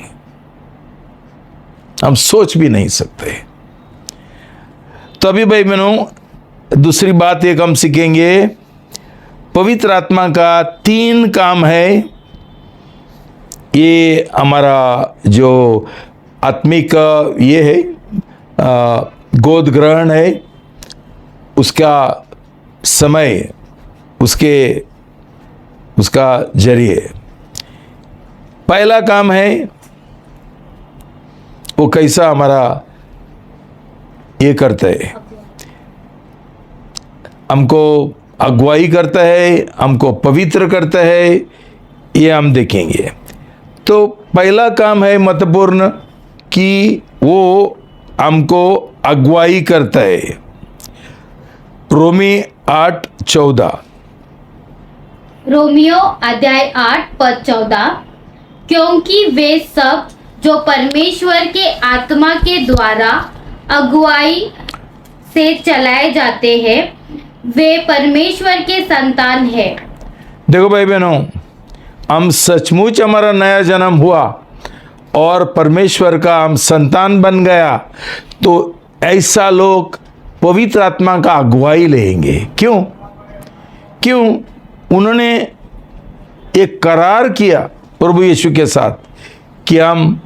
हम सोच भी नहीं सकते। तभी भाई बहनों, दूसरी बात एक हम सीखेंगे, पवित्र आत्मा का 3 काम है। ये हमारा जो आत्मिक ये है, गोद ग्रहण है, उसका समय, उसका जरिए। पहला काम है वो कैसा हमारा ये करता है, हमको अगुवाई करता है, हमको पवित्र करता है, ये हम देखेंगे। तो पहला काम है महत्वपूर्ण कि वो हमको अगुवाई करता है। रोमी 8:14। रोमियो अध्याय 8 पद 14, क्योंकि वे सब जो परमेश्वर के आत्मा के द्वारा अगुवाई से चलाए जाते हैं वे परमेश्वर के संतान हैं। देखो भाई बहनों, हम सचमुच हमारा नया जन्म हुआ और परमेश्वर का हम संतान बन गया, तो ऐसा लोग पवित्र आत्मा का अगुवाई लेंगे। क्यों? उन्होंने एक करार किया प्रभु यीशु के साथ कि हम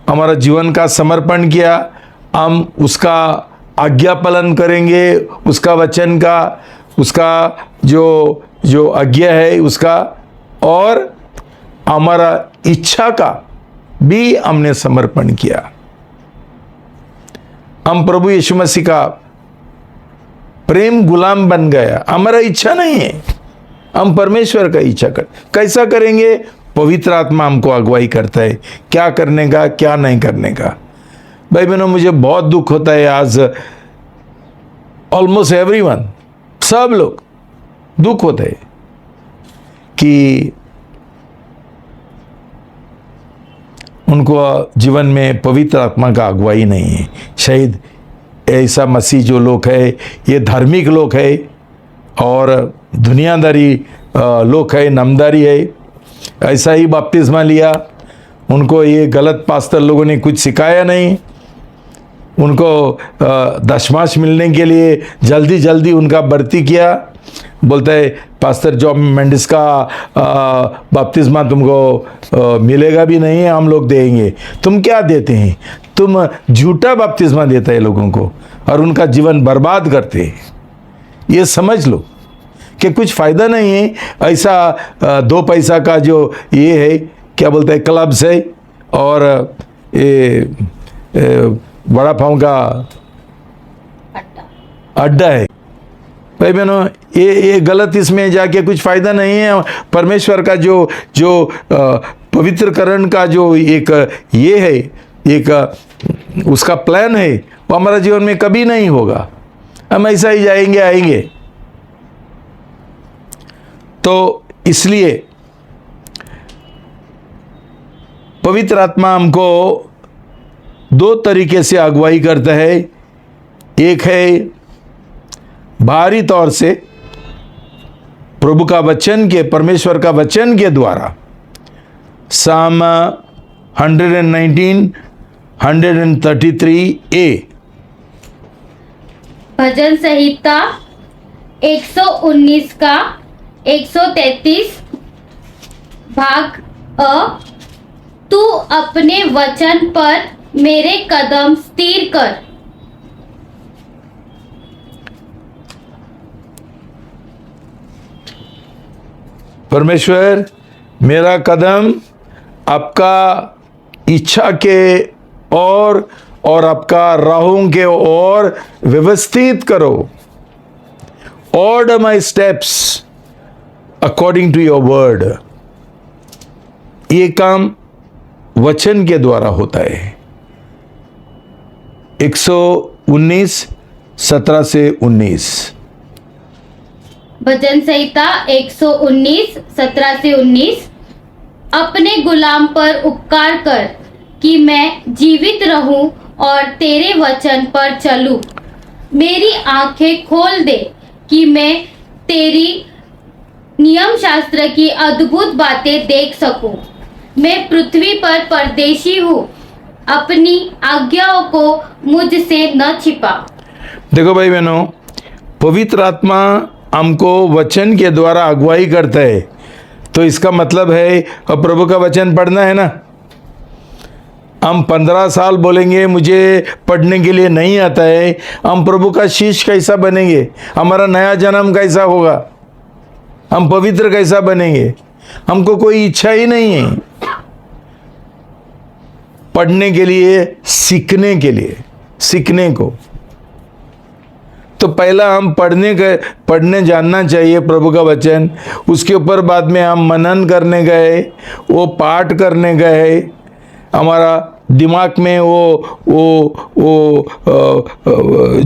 हमारा जीवन का समर्पण किया, हम उसका आज्ञा पालन करेंगे, उसका वचन का, उसका जो आज्ञा है उसका, और हमारा इच्छा का भी हमने समर्पण किया। हम प्रभु यीशु मसीह का प्रेम गुलाम बन गया। हमारा इच्छा नहीं है, हम परमेश्वर का इच्छा कर। कैसा करेंगे? पवित्र आत्मा हमको अगुवाई करता है क्या करने का, क्या नहीं करने का। भाई बहनों, मुझे बहुत दुख होता है, आज ऑलमोस्ट एवरीवन, सब लोग दुख होता है कि उनको जीवन में पवित्र आत्मा का अगुवाई नहीं है। शायद ऐसा मसीह जो लोग है, ये धार्मिक लोग है और दुनियादारी लोग है, नामदारी है, ऐसा ही बपतिस्मा लिया, उनको ये गलत पास्टर लोगों ने कुछ सिखाया नहीं, उनको दशमांश मिलने के लिए जल्दी जल्दी उनका भर्ती किया। बोलता है पास्टर जॉब मेंडिस का बपतिस्मा तुमको मिलेगा भी नहीं, हम लोग देंगे। तुम क्या देते हैं? तुम झूठा बपतिस्मा देता है लोगों को और उनका जीवन बर्बाद करते हैं। ये समझ लो कि कुछ फ़ायदा नहीं है। ऐसा 2 पैसा का जो ये है, क्या बोलते हैं, क्लब्स है और ये बड़ा पाँव का अड्डा है। भाई बहनों, ये गलत, इसमें जाके कुछ फ़ायदा नहीं है। परमेश्वर का जो पवित्रकरण का जो एक ये है, एक उसका प्लान है, वो हमारा जीवन में कभी नहीं होगा। हम ऐसा ही जाएंगे आएंगे। तो इसलिए पवित्र आत्मा हमको 2 तरीके से अगुवाई करता है। एक है बाहरी तौर से प्रभु का वचन के, परमेश्वर का वचन के द्वारा। साम 119 133a, भजन संहिता 119 का 133 भाग अ, तू अपने वचन पर मेरे कदम स्थिर कर। परमेश्वर, मेरा कदम आपका इच्छा के और आपका राहों के और व्यवस्थित करो। Order my steps according to your word. ये काम वचन के द्वारा होता है। 119 17 से 19। भजन संहिता 119 17 से 19। अपने गुलाम पर उपकार कर कि मैं जीवित रहूं और तेरे वचन पर चलूं। मेरी आंखें खोल दे कि मैं तेरी नियम शास्त्र की अद्भुत बातें देख सकूं। मैं पृथ्वी पर परदेशी हूँ, अपनी आज्ञाओं को मुझसे न छिपा। देखो भाई बहनों, पवित्र आत्मा हमको वचन के द्वारा अगुवाई करता है, तो इसका मतलब है अब प्रभु का वचन पढ़ना है ना। हम 15 साल बोलेंगे मुझे पढ़ने के लिए नहीं आता है, हम प्रभु का शिष्य कैसा बनेंगे? हमारा नया जन्म कैसा होगा? हम पवित्र कैसा बनेंगे? हमको कोई इच्छा ही नहीं है पढ़ने के लिए, सीखने को। तो पहला हम पढ़ने जानना चाहिए प्रभु का वचन। उसके ऊपर बाद में हम मनन करने गए, वो पाठ करने गए, हमारा दिमाग में वो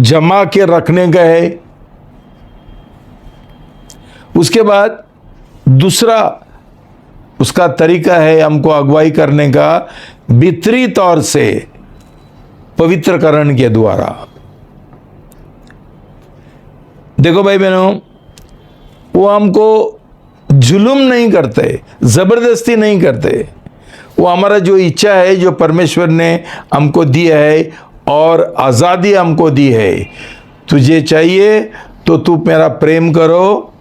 जमा के रखने गए। उसके बाद दूसरा उसका तरीका है हमको अगुवाई करने का भीतरी तौर से पवित्रकरण के द्वारा। देखो भाई बहनों, वो हमको जुल्म नहीं करते, जबरदस्ती नहीं करते। वो हमारा जो इच्छा है, जो परमेश्वर ने हमको दिया है और आज़ादी हमको दी है, तुझे चाहिए तो तू मेरा प्रेम करो,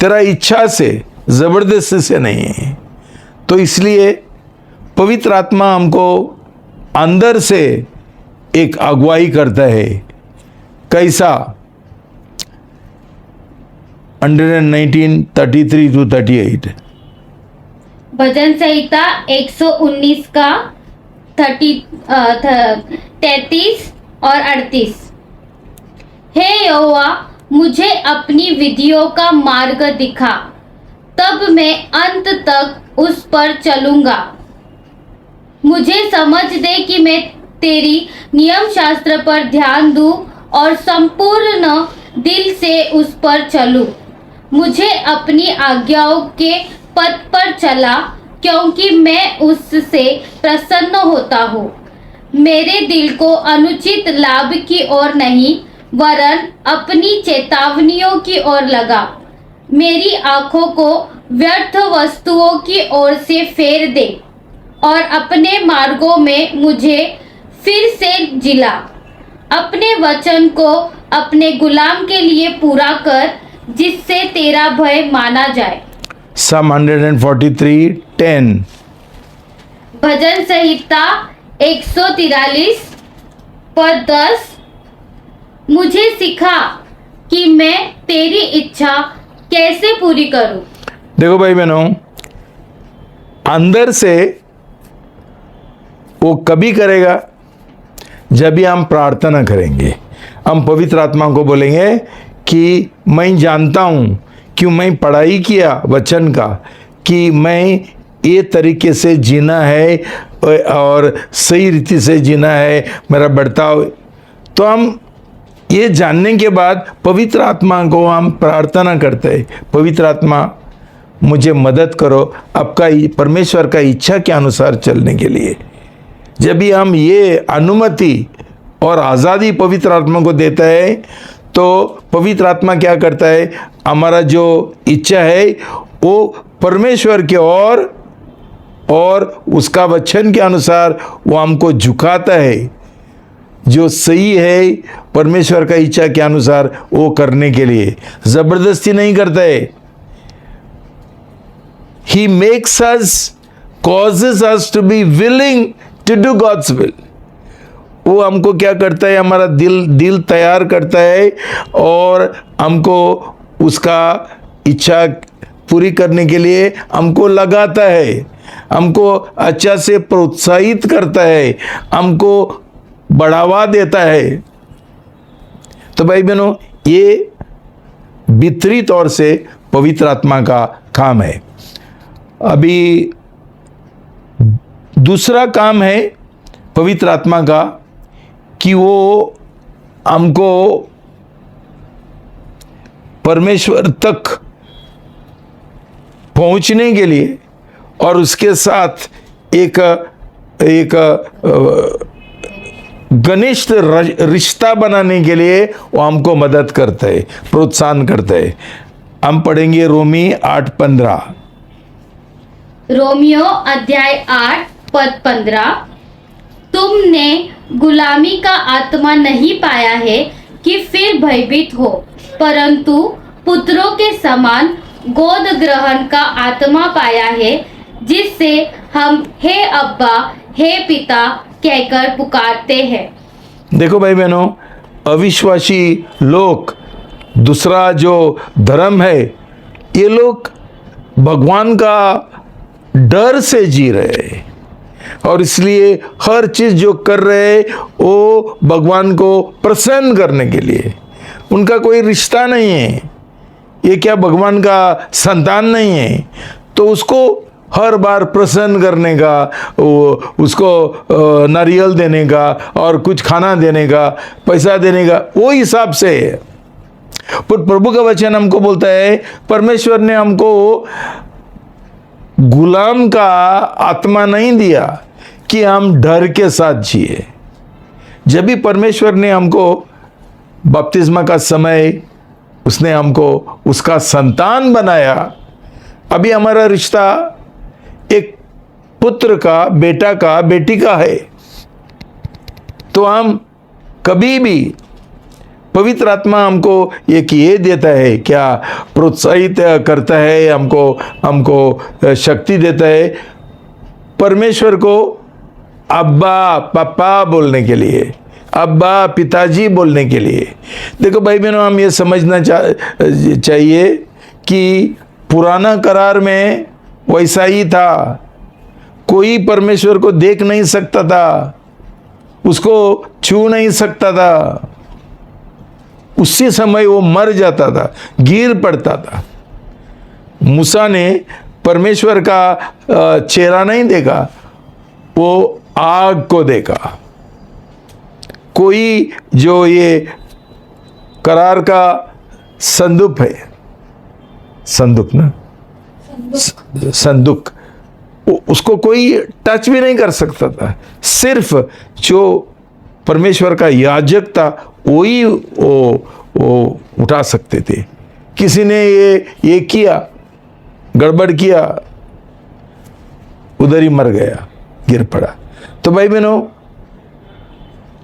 तेरा इच्छा से, जबरदस्ती से नहीं है। तो इसलिए पवित्र आत्मा हमको अंदर से एक अगुवाई करता है। कैसा? 119:33-38 भजन संहिता 119 का 33 और 38। हे यहोवा, मुझे अपनी विधियों का मार्ग दिखा, तब मैं अंत तक उस पर चलूंगा। मुझे समझ दे कि मैं तेरी नियम शास्त्र पर ध्यान दूं और संपूर्ण दिल से उस पर चलूं। मुझे अपनी आज्ञाओं के पथ पर चला, क्योंकि मैं उससे प्रसन्न होता हूँ। मेरे दिल को अनुचित लाभ की ओर नहीं, वरन अपनी चेतावनियों की ओर लगा। मेरी आंखों को व्यर्थ वस्तुओं की ओर से फेर दे और अपने मार्गों में मुझे फिर से जिला। अपने वचन को अपने गुलाम के लिए पूरा कर, जिससे तेरा भय माना जाए। Psalm 143:10 भजन संहिता 143 पद 10। मुझे सिखा कि मैं तेरी इच्छा कैसे पूरी करूं। देखो भाई बहनों, अंदर से वो कभी करेगा जब भी हम प्रार्थना करेंगे। हम पवित्र आत्मा को बोलेंगे कि मैं जानता हूँ, क्यों मैं पढ़ाई किया वचन का, कि मैं ये तरीके से जीना है और सही रीति से जीना है, मेरा बर्ताव। तो हम ये जानने के बाद पवित्र आत्मा को हम प्रार्थना करते हैं, पवित्र आत्मा मुझे मदद करो आपका परमेश्वर का इच्छा के अनुसार चलने के लिए। जब भी हम ये अनुमति और आज़ादी पवित्र आत्मा को देता है, तो पवित्र आत्मा क्या करता है, हमारा जो इच्छा है वो परमेश्वर के और उसका वचन के अनुसार वो हमको झुकाता है। जो सही है परमेश्वर का इच्छा के अनुसार वो करने के लिए जबरदस्ती नहीं करता है। He makes us, causes us to be willing to do God's will. वो हमको क्या करता है, हमारा दिल तैयार करता है और हमको उसका इच्छा पूरी करने के लिए हमको लगाता है, हमको अच्छा से प्रोत्साहित करता है, हमको बढ़ावा देता है। तो भाई बहनों, ये भीतरी तौर से पवित्र आत्मा का काम है। अभी दूसरा काम है पवित्र आत्मा का कि वो हमको परमेश्वर तक पहुंचने के लिए और उसके साथ एक घनिष्ठ रिश्ता बनाने के लिए वो हमको मदद करता है, प्रोत्साहन करता है। हम पढ़ेंगे रोमी 8:15। रोमियो अध्याय 8 पद 15। तुमने गुलामी का आत्मा नहीं पाया है कि फिर भयभीत हो, परंतु पुत्रों के समान गोद ग्रहण का आत्मा पाया है, जिससे हम हे अब्बा, हे पिता कहकर पुकारते हैं। देखो भाई बहनों, अविश्वासी लोग, दूसरा जो धर्म है, ये लोग भगवान का डर से जी रहे हैं और इसलिए हर चीज जो कर रहे हैं वो भगवान को प्रसन्न करने के लिए। उनका कोई रिश्ता नहीं है, ये क्या भगवान का संतान नहीं है, तो उसको हर बार प्रसन्न करने का, उसको नारियल देने का और कुछ खाना देने का, पैसा देने का, वो हिसाब से है। पर प्रभु का वचन हमको बोलता है परमेश्वर ने हमको गुलाम का आत्मा नहीं दिया कि हम डर के साथ जिए। जब भी परमेश्वर ने हमको बपतिस्मा का समय उसने हमको उसका संतान बनाया, अभी हमारा रिश्ता एक पुत्र का, बेटा का, बेटी का है, तो हम कभी भी पवित्र आत्मा हमको एक ये देता है, क्या प्रोत्साहित करता है, हमको शक्ति देता है परमेश्वर को अब्बा पापा बोलने के लिए, अब्बा पिताजी बोलने के लिए। देखो भाई बहनों, हम ये समझना चाहिए कि पुराना करार में वैसा ही था। कोई परमेश्वर को देख नहीं सकता था, उसको छू नहीं सकता था। उसी समय वो मर जाता था, गिर पड़ता था। मूसा ने परमेश्वर का चेहरा नहीं देखा, वो आग को देखा। कोई जो ये करार का संदूक है, संदूक ना, संदूक, उसको कोई टच भी नहीं कर सकता था। सिर्फ जो परमेश्वर का याजक था वही वो उठा सकते थे। किसी ने ये किया, गड़बड़ किया, उधर ही मर गया, गिर पड़ा। तो भाई बहनों,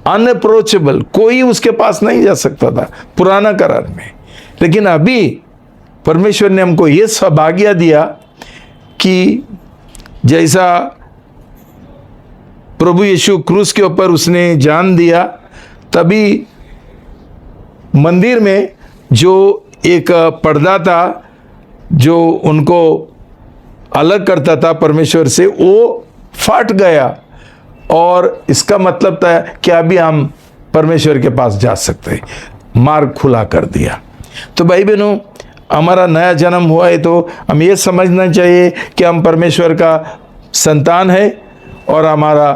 अनअप्रोचेबल, कोई उसके पास नहीं जा सकता था पुराना करार में। लेकिन अभी परमेश्वर ने हमको ये सौभाग्य दिया कि जैसा प्रभु यीशु क्रूस के ऊपर उसने जान दिया, तभी मंदिर में जो एक पर्दा था जो उनको अलग करता था परमेश्वर से, वो फट गया। और इसका मतलब था कि अभी हम परमेश्वर के पास जा सकते हैं, मार्ग खुला कर दिया। तो भाई बहनों, हमारा नया जन्म हुआ है तो हम ये समझना चाहिए कि हम परमेश्वर का संतान है और हमारा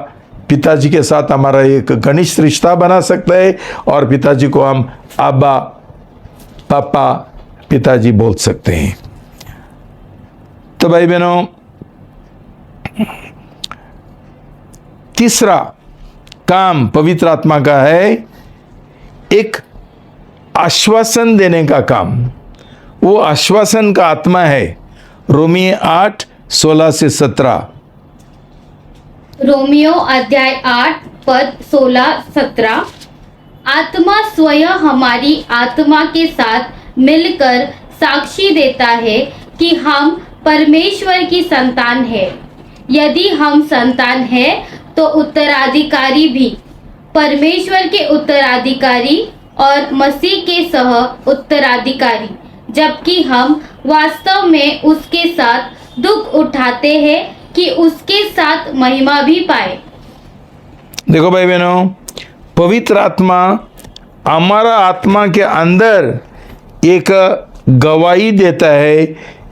पिताजी के साथ हमारा एक घनिष्ठ रिश्ता बना सकता है और पिताजी को हम अब्बा पापा पिताजी बोल सकते हैं। तो भाई बहनों, तीसरा काम पवित्र आत्मा का है एक आश्वासन देने का काम। वो आश्वासन का आत्मा है रोमी 8:16 से 17। रोमियो अध्याय 8 पद 16-17। आत्मा स्वयं हमारी आत्मा के साथ मिलकर साक्षी देता है कि हम परमेश्वर की संतान है। यदि हम संतान है तो उत्तराधिकारी भी, परमेश्वर के उत्तराधिकारी और मसीह के सह उत्तराधिकारी, जबकि हम वास्तव में उसके साथ दुख उठाते हैं कि उसके साथ महिमा भी पाए। देखो भाई बहनों, पवित्र आत्मा हमारा आत्मा के अंदर एक गवाही देता है,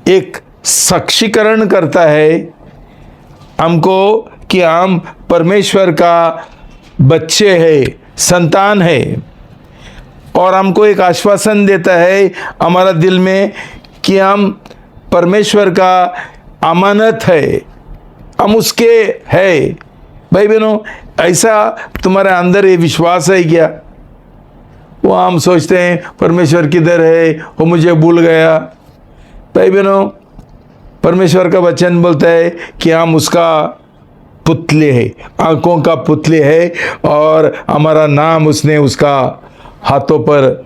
एक साक्षीकरण करता है हमको कि हम परमेश्वर का बच्चे हैं, संतान है। और हमको एक आश्वासन देता है हमारा दिल में कि हम परमेश्वर का अमानत है, हम उसके है। भाई बहनों, ऐसा तुम्हारे अंदर ये विश्वास है क्या? वो हम सोचते हैं परमेश्वर किधर है, वो मुझे भूल गया। भाई बहनों, परमेश्वर का वचन बोलता है कि हम उसका पुतले हैं, आंखों का पुतले है और हमारा नाम उसने उसका हाथों पर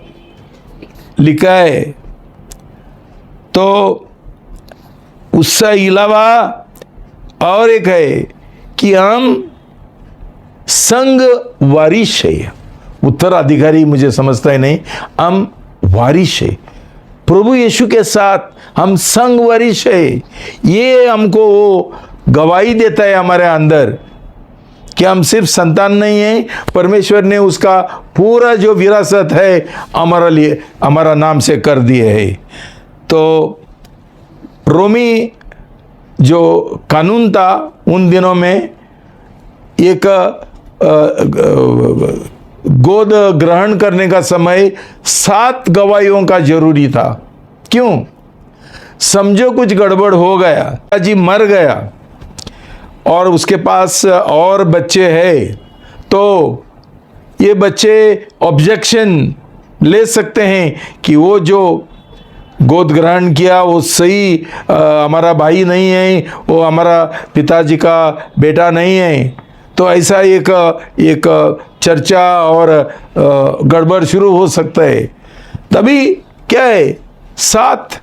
लिखा है। तो उससे अलावा और एक है कि हम संग वारिश है। उत्तराधिकारी मुझे समझता ही नहीं, हम वारिश है प्रभु यीशु के साथ, हम संग वारिश है। ये हमको वो गवाही देता है हमारे अंदर कि हम सिर्फ संतान नहीं है, परमेश्वर ने उसका पूरा जो विरासत है हमारा लिए, हमारा नाम से कर दिए है। तो रोमी जो कानून था उन दिनों में, एक गोद ग्रहण करने का समय 7 गवाहियों का जरूरी था। क्यों? समझो कुछ गड़बड़ हो गया, पिताजी मर गया और उसके पास और बच्चे हैं, तो ये बच्चे ऑब्जेक्शन ले सकते हैं कि वो जो गोद ग्रहण किया वो सही हमारा भाई नहीं है, वो हमारा पिताजी का बेटा नहीं है। तो ऐसा एक चर्चा और गड़बड़ शुरू हो सकता है। तभी क्या है, 7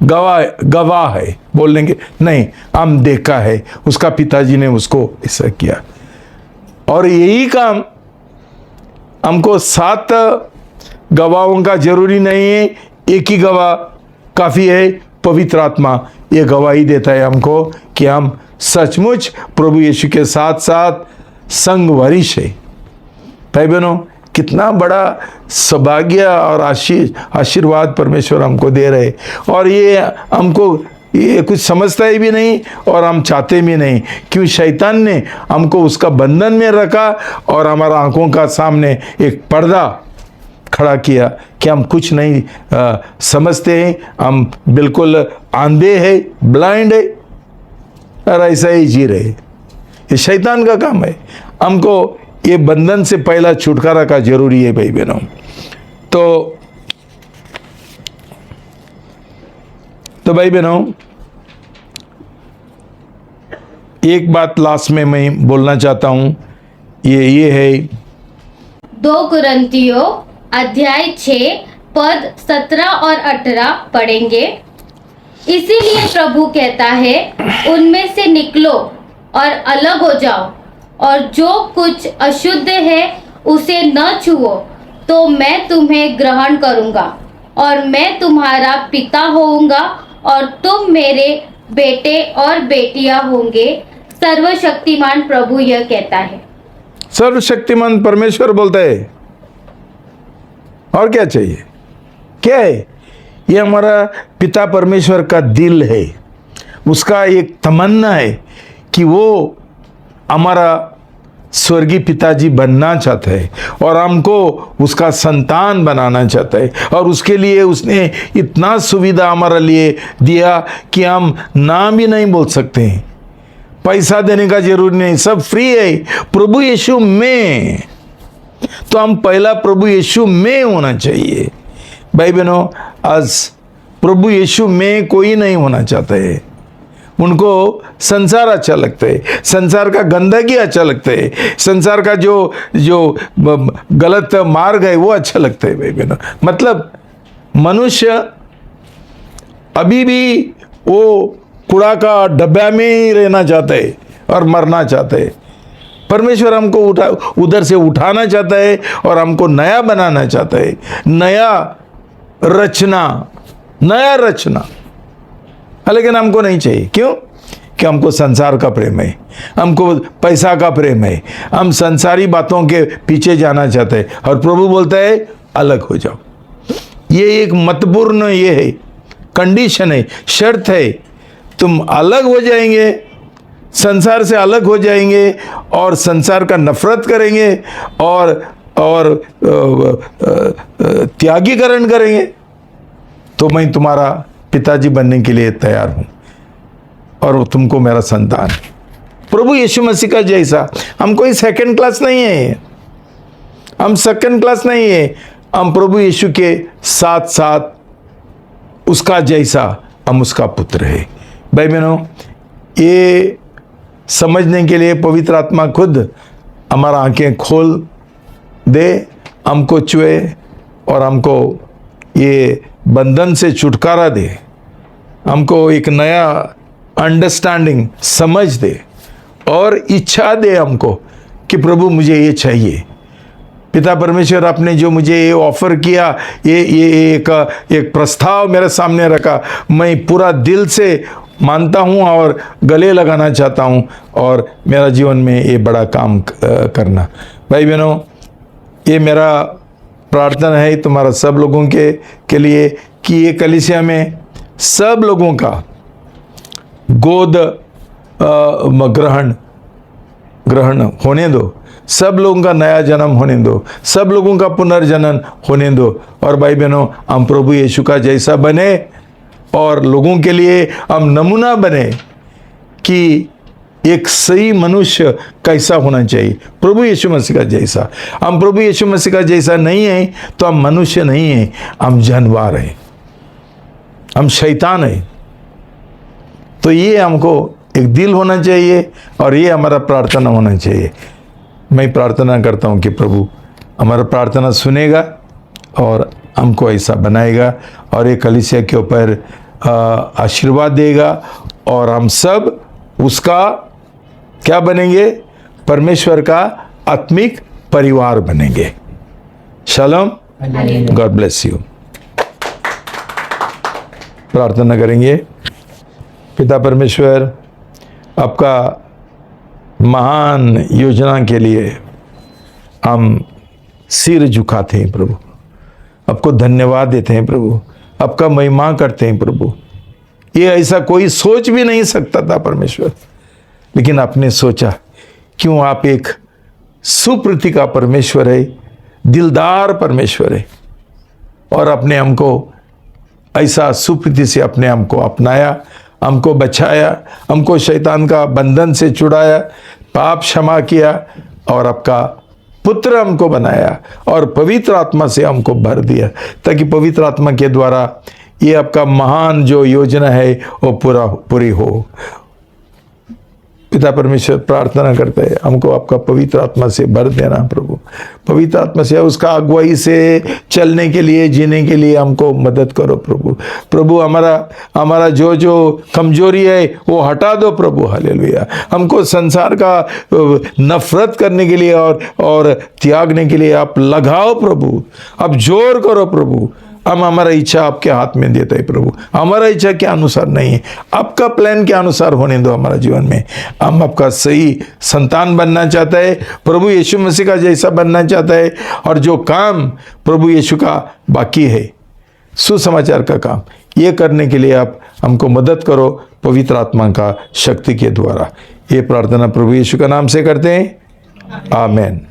गवाह है, बोलेंगे नहीं हम देखा है, उसका पिताजी ने उसको ऐसा किया। और यही काम हमको 7 गवाहों का जरूरी नहीं है, एक ही गवाह काफ़ी है। पवित्र आत्मा ये गवाही देता है हमको कि हम सचमुच प्रभु यीशु के साथ साथ संगवरिष्ठ है। भाई बहनों, कितना बड़ा सौभाग्य और आशीर्वाद परमेश्वर हमको दे रहे, और ये हमको ये कुछ समझता ही भी नहीं और हम चाहते भी नहीं। क्यों? शैतान ने हमको उसका बंधन में रखा और हमारा आंखों का सामने एक पर्दा खड़ा किया कि हम कुछ नहीं समझते हैं, हम बिल्कुल आंधे हैं, ब्लाइंड है और ऐसा ही जी रहे। ये शैतान का काम है। हमको ये बंधन से पहला छुटकारा का जरूरी है भाई बहनों। तो भाई बहनों, एक बात लास्ट में मैं बोलना चाहता हूं, ये है 2 कुरिन्थियों अध्याय 6 पद 17 और 18 पढ़ेंगे। इसीलिए प्रभु कहता है, उनमें से निकलो और अलग हो जाओ, और जो कुछ अशुद्ध है उसे न छुओ, तो मैं तुम्हें ग्रहण करूंगा और मैं तुम्हारा पिता होऊंगा और तुम मेरे बेटे और बेटियां होंगे, सर्वशक्तिमान प्रभु यह कहता है। सर्वशक्तिमान परमेश्वर बोलता है। और क्या चाहिए? क्या है? ये हमारा पिता परमेश्वर का दिल है, उसका एक तमन्ना है कि वो हमारा स्वर्गीय पिताजी बनना चाहता है और हमको उसका संतान बनाना चाहता है। और उसके लिए उसने इतना सुविधा हमारे लिए दिया कि हम नाम भी नहीं बोल सकते हैं, पैसा देने का जरूरी नहीं, सब फ्री है प्रभु यीशु में। तो हम पहला प्रभु यीशु में होना चाहिए। भाई बहनों, आज प्रभु यीशु में कोई नहीं होना चाहता है। उनको संसार अच्छा लगता है, संसार का गंदगी अच्छा लगता है, संसार का जो गलत मार्ग है वो अच्छा लगता है। भाई बहनों, मतलब मनुष्य अभी भी वो कूड़ा का डब्बा में ही रहना चाहता है और मरना चाहता है। परमेश्वर हमको उधर से उठाना चाहता है और हमको नया बनाना चाहता है, नया रचना। लेकिन हमको नहीं चाहिए। क्यों? कि हमको संसार का प्रेम है, हमको पैसा का प्रेम है, हम संसारी बातों के पीछे जाना चाहते हैं। और प्रभु बोलता है अलग हो जाओ। ये एक महत्वपूर्ण ये है, कंडीशन है, शर्त है। तुम अलग हो जाएंगे, संसार से अलग हो जाएंगे और संसार का नफरत करेंगे और त्यागीकरण करेंगे, तो मैं तुम्हारा पिताजी बनने के लिए तैयार हूं और तुमको मेरा संतान। प्रभु यीशु मसीह का जैसा हम कोई सेकंड क्लास नहीं है, हम सेकंड क्लास नहीं है, हम प्रभु यीशु के साथ साथ उसका जैसा, हम उसका पुत्र है। भाई बहनों, ये समझने के लिए पवित्र आत्मा खुद हमारा आंखें खोल दे, हमको छुए और हमको ये बंधन से छुटकारा दे, हमको एक नया अंडरस्टैंडिंग, समझ दे और इच्छा दे हमको कि प्रभु मुझे ये चाहिए। पिता परमेश्वर आपने जो मुझे ये ऑफर किया, ये एक प्रस्ताव मेरे सामने रखा, मैं पूरा दिल से मानता हूँ और गले लगाना चाहता हूँ और मेरा जीवन में ये बड़ा काम करना। भाई बहनों, ये मेरा प्रार्थना है तुम्हारा सब लोगों के लिए कि ये कलीसिया में सब लोगों का गोद ग्रहण होने दो। सब लोगों का नया जन्म होने दो, सब लोगों का पुनर्जनन होने दो। और भाई बहनों, हम प्रभु यीशु का जैसा बने और लोगों के लिए हम नमूना बने कि एक सही मनुष्य कैसा होना चाहिए, प्रभु यीशु मसीह का जैसा। हम प्रभु यीशु मसीह का जैसा नहीं है तो हम मनुष्य नहीं हैं, हम जानवर हैं, हम शैतान हैं। तो ये हमको एक दिल होना चाहिए और ये हमारा प्रार्थना होना चाहिए। मैं प्रार्थना करता हूँ कि प्रभु हमारा प्रार्थना सुनेगा और हमको ऐसा बनाएगा और एक कलीसिया के ऊपर आशीर्वाद देगा और हम सब उसका क्या बनेंगे, परमेश्वर का आत्मिक परिवार बनेंगे। Shalom, God bless you. प्रार्थना करेंगे। पिता परमेश्वर, आपका महान योजना के लिए हम सिर झुकाते हैं प्रभु, आपको धन्यवाद देते हैं प्रभु, आपका महिमा करते हैं प्रभु। ये ऐसा कोई सोच भी नहीं सकता था परमेश्वर, लेकिन आपने सोचा। क्यों? आप एक सुप्रीति का परमेश्वर है, दिलदार परमेश्वर है, और अपने हमको ऐसा सुप्रीति से अपने हमको अपनाया, हमको बचाया, हमको शैतान का बंधन से छुड़ाया, पाप क्षमा किया और आपका पुत्र हमको बनाया और पवित्र आत्मा से हमको भर दिया, ताकि पवित्र आत्मा के द्वारा ये आपका महान जो योजना है वो पूरी हो। पिता परमेश्वर, प्रार्थना करते हैं हमको आपका पवित्र आत्मा से भर देना प्रभु, पवित्र आत्मा से उसका अगुवाई से चलने के लिए, जीने के लिए हमको मदद करो प्रभु। प्रभु हमारा जो जो कमजोरी है वो हटा दो प्रभु। हालेलुया। हमको संसार का नफरत करने के लिए और त्यागने के लिए आप लगाओ प्रभु, आप जोर करो प्रभु। हम हमारा इच्छा आपके हाथ में देते हैं प्रभु, हमारा इच्छा के अनुसार नहीं है, आपका प्लान के अनुसार होने दो हमारा जीवन में। हम आपका सही संतान बनना चाहता है, प्रभु यीशु मसीह का जैसा बनना चाहता है, और जो काम प्रभु यीशु का बाकी है, सुसमाचार का काम, ये करने के लिए आप हमको मदद करो पवित्र आत्मा का शक्ति के द्वारा। ये प्रार्थना प्रभु यीशु का नाम से करते हैं, आमीन।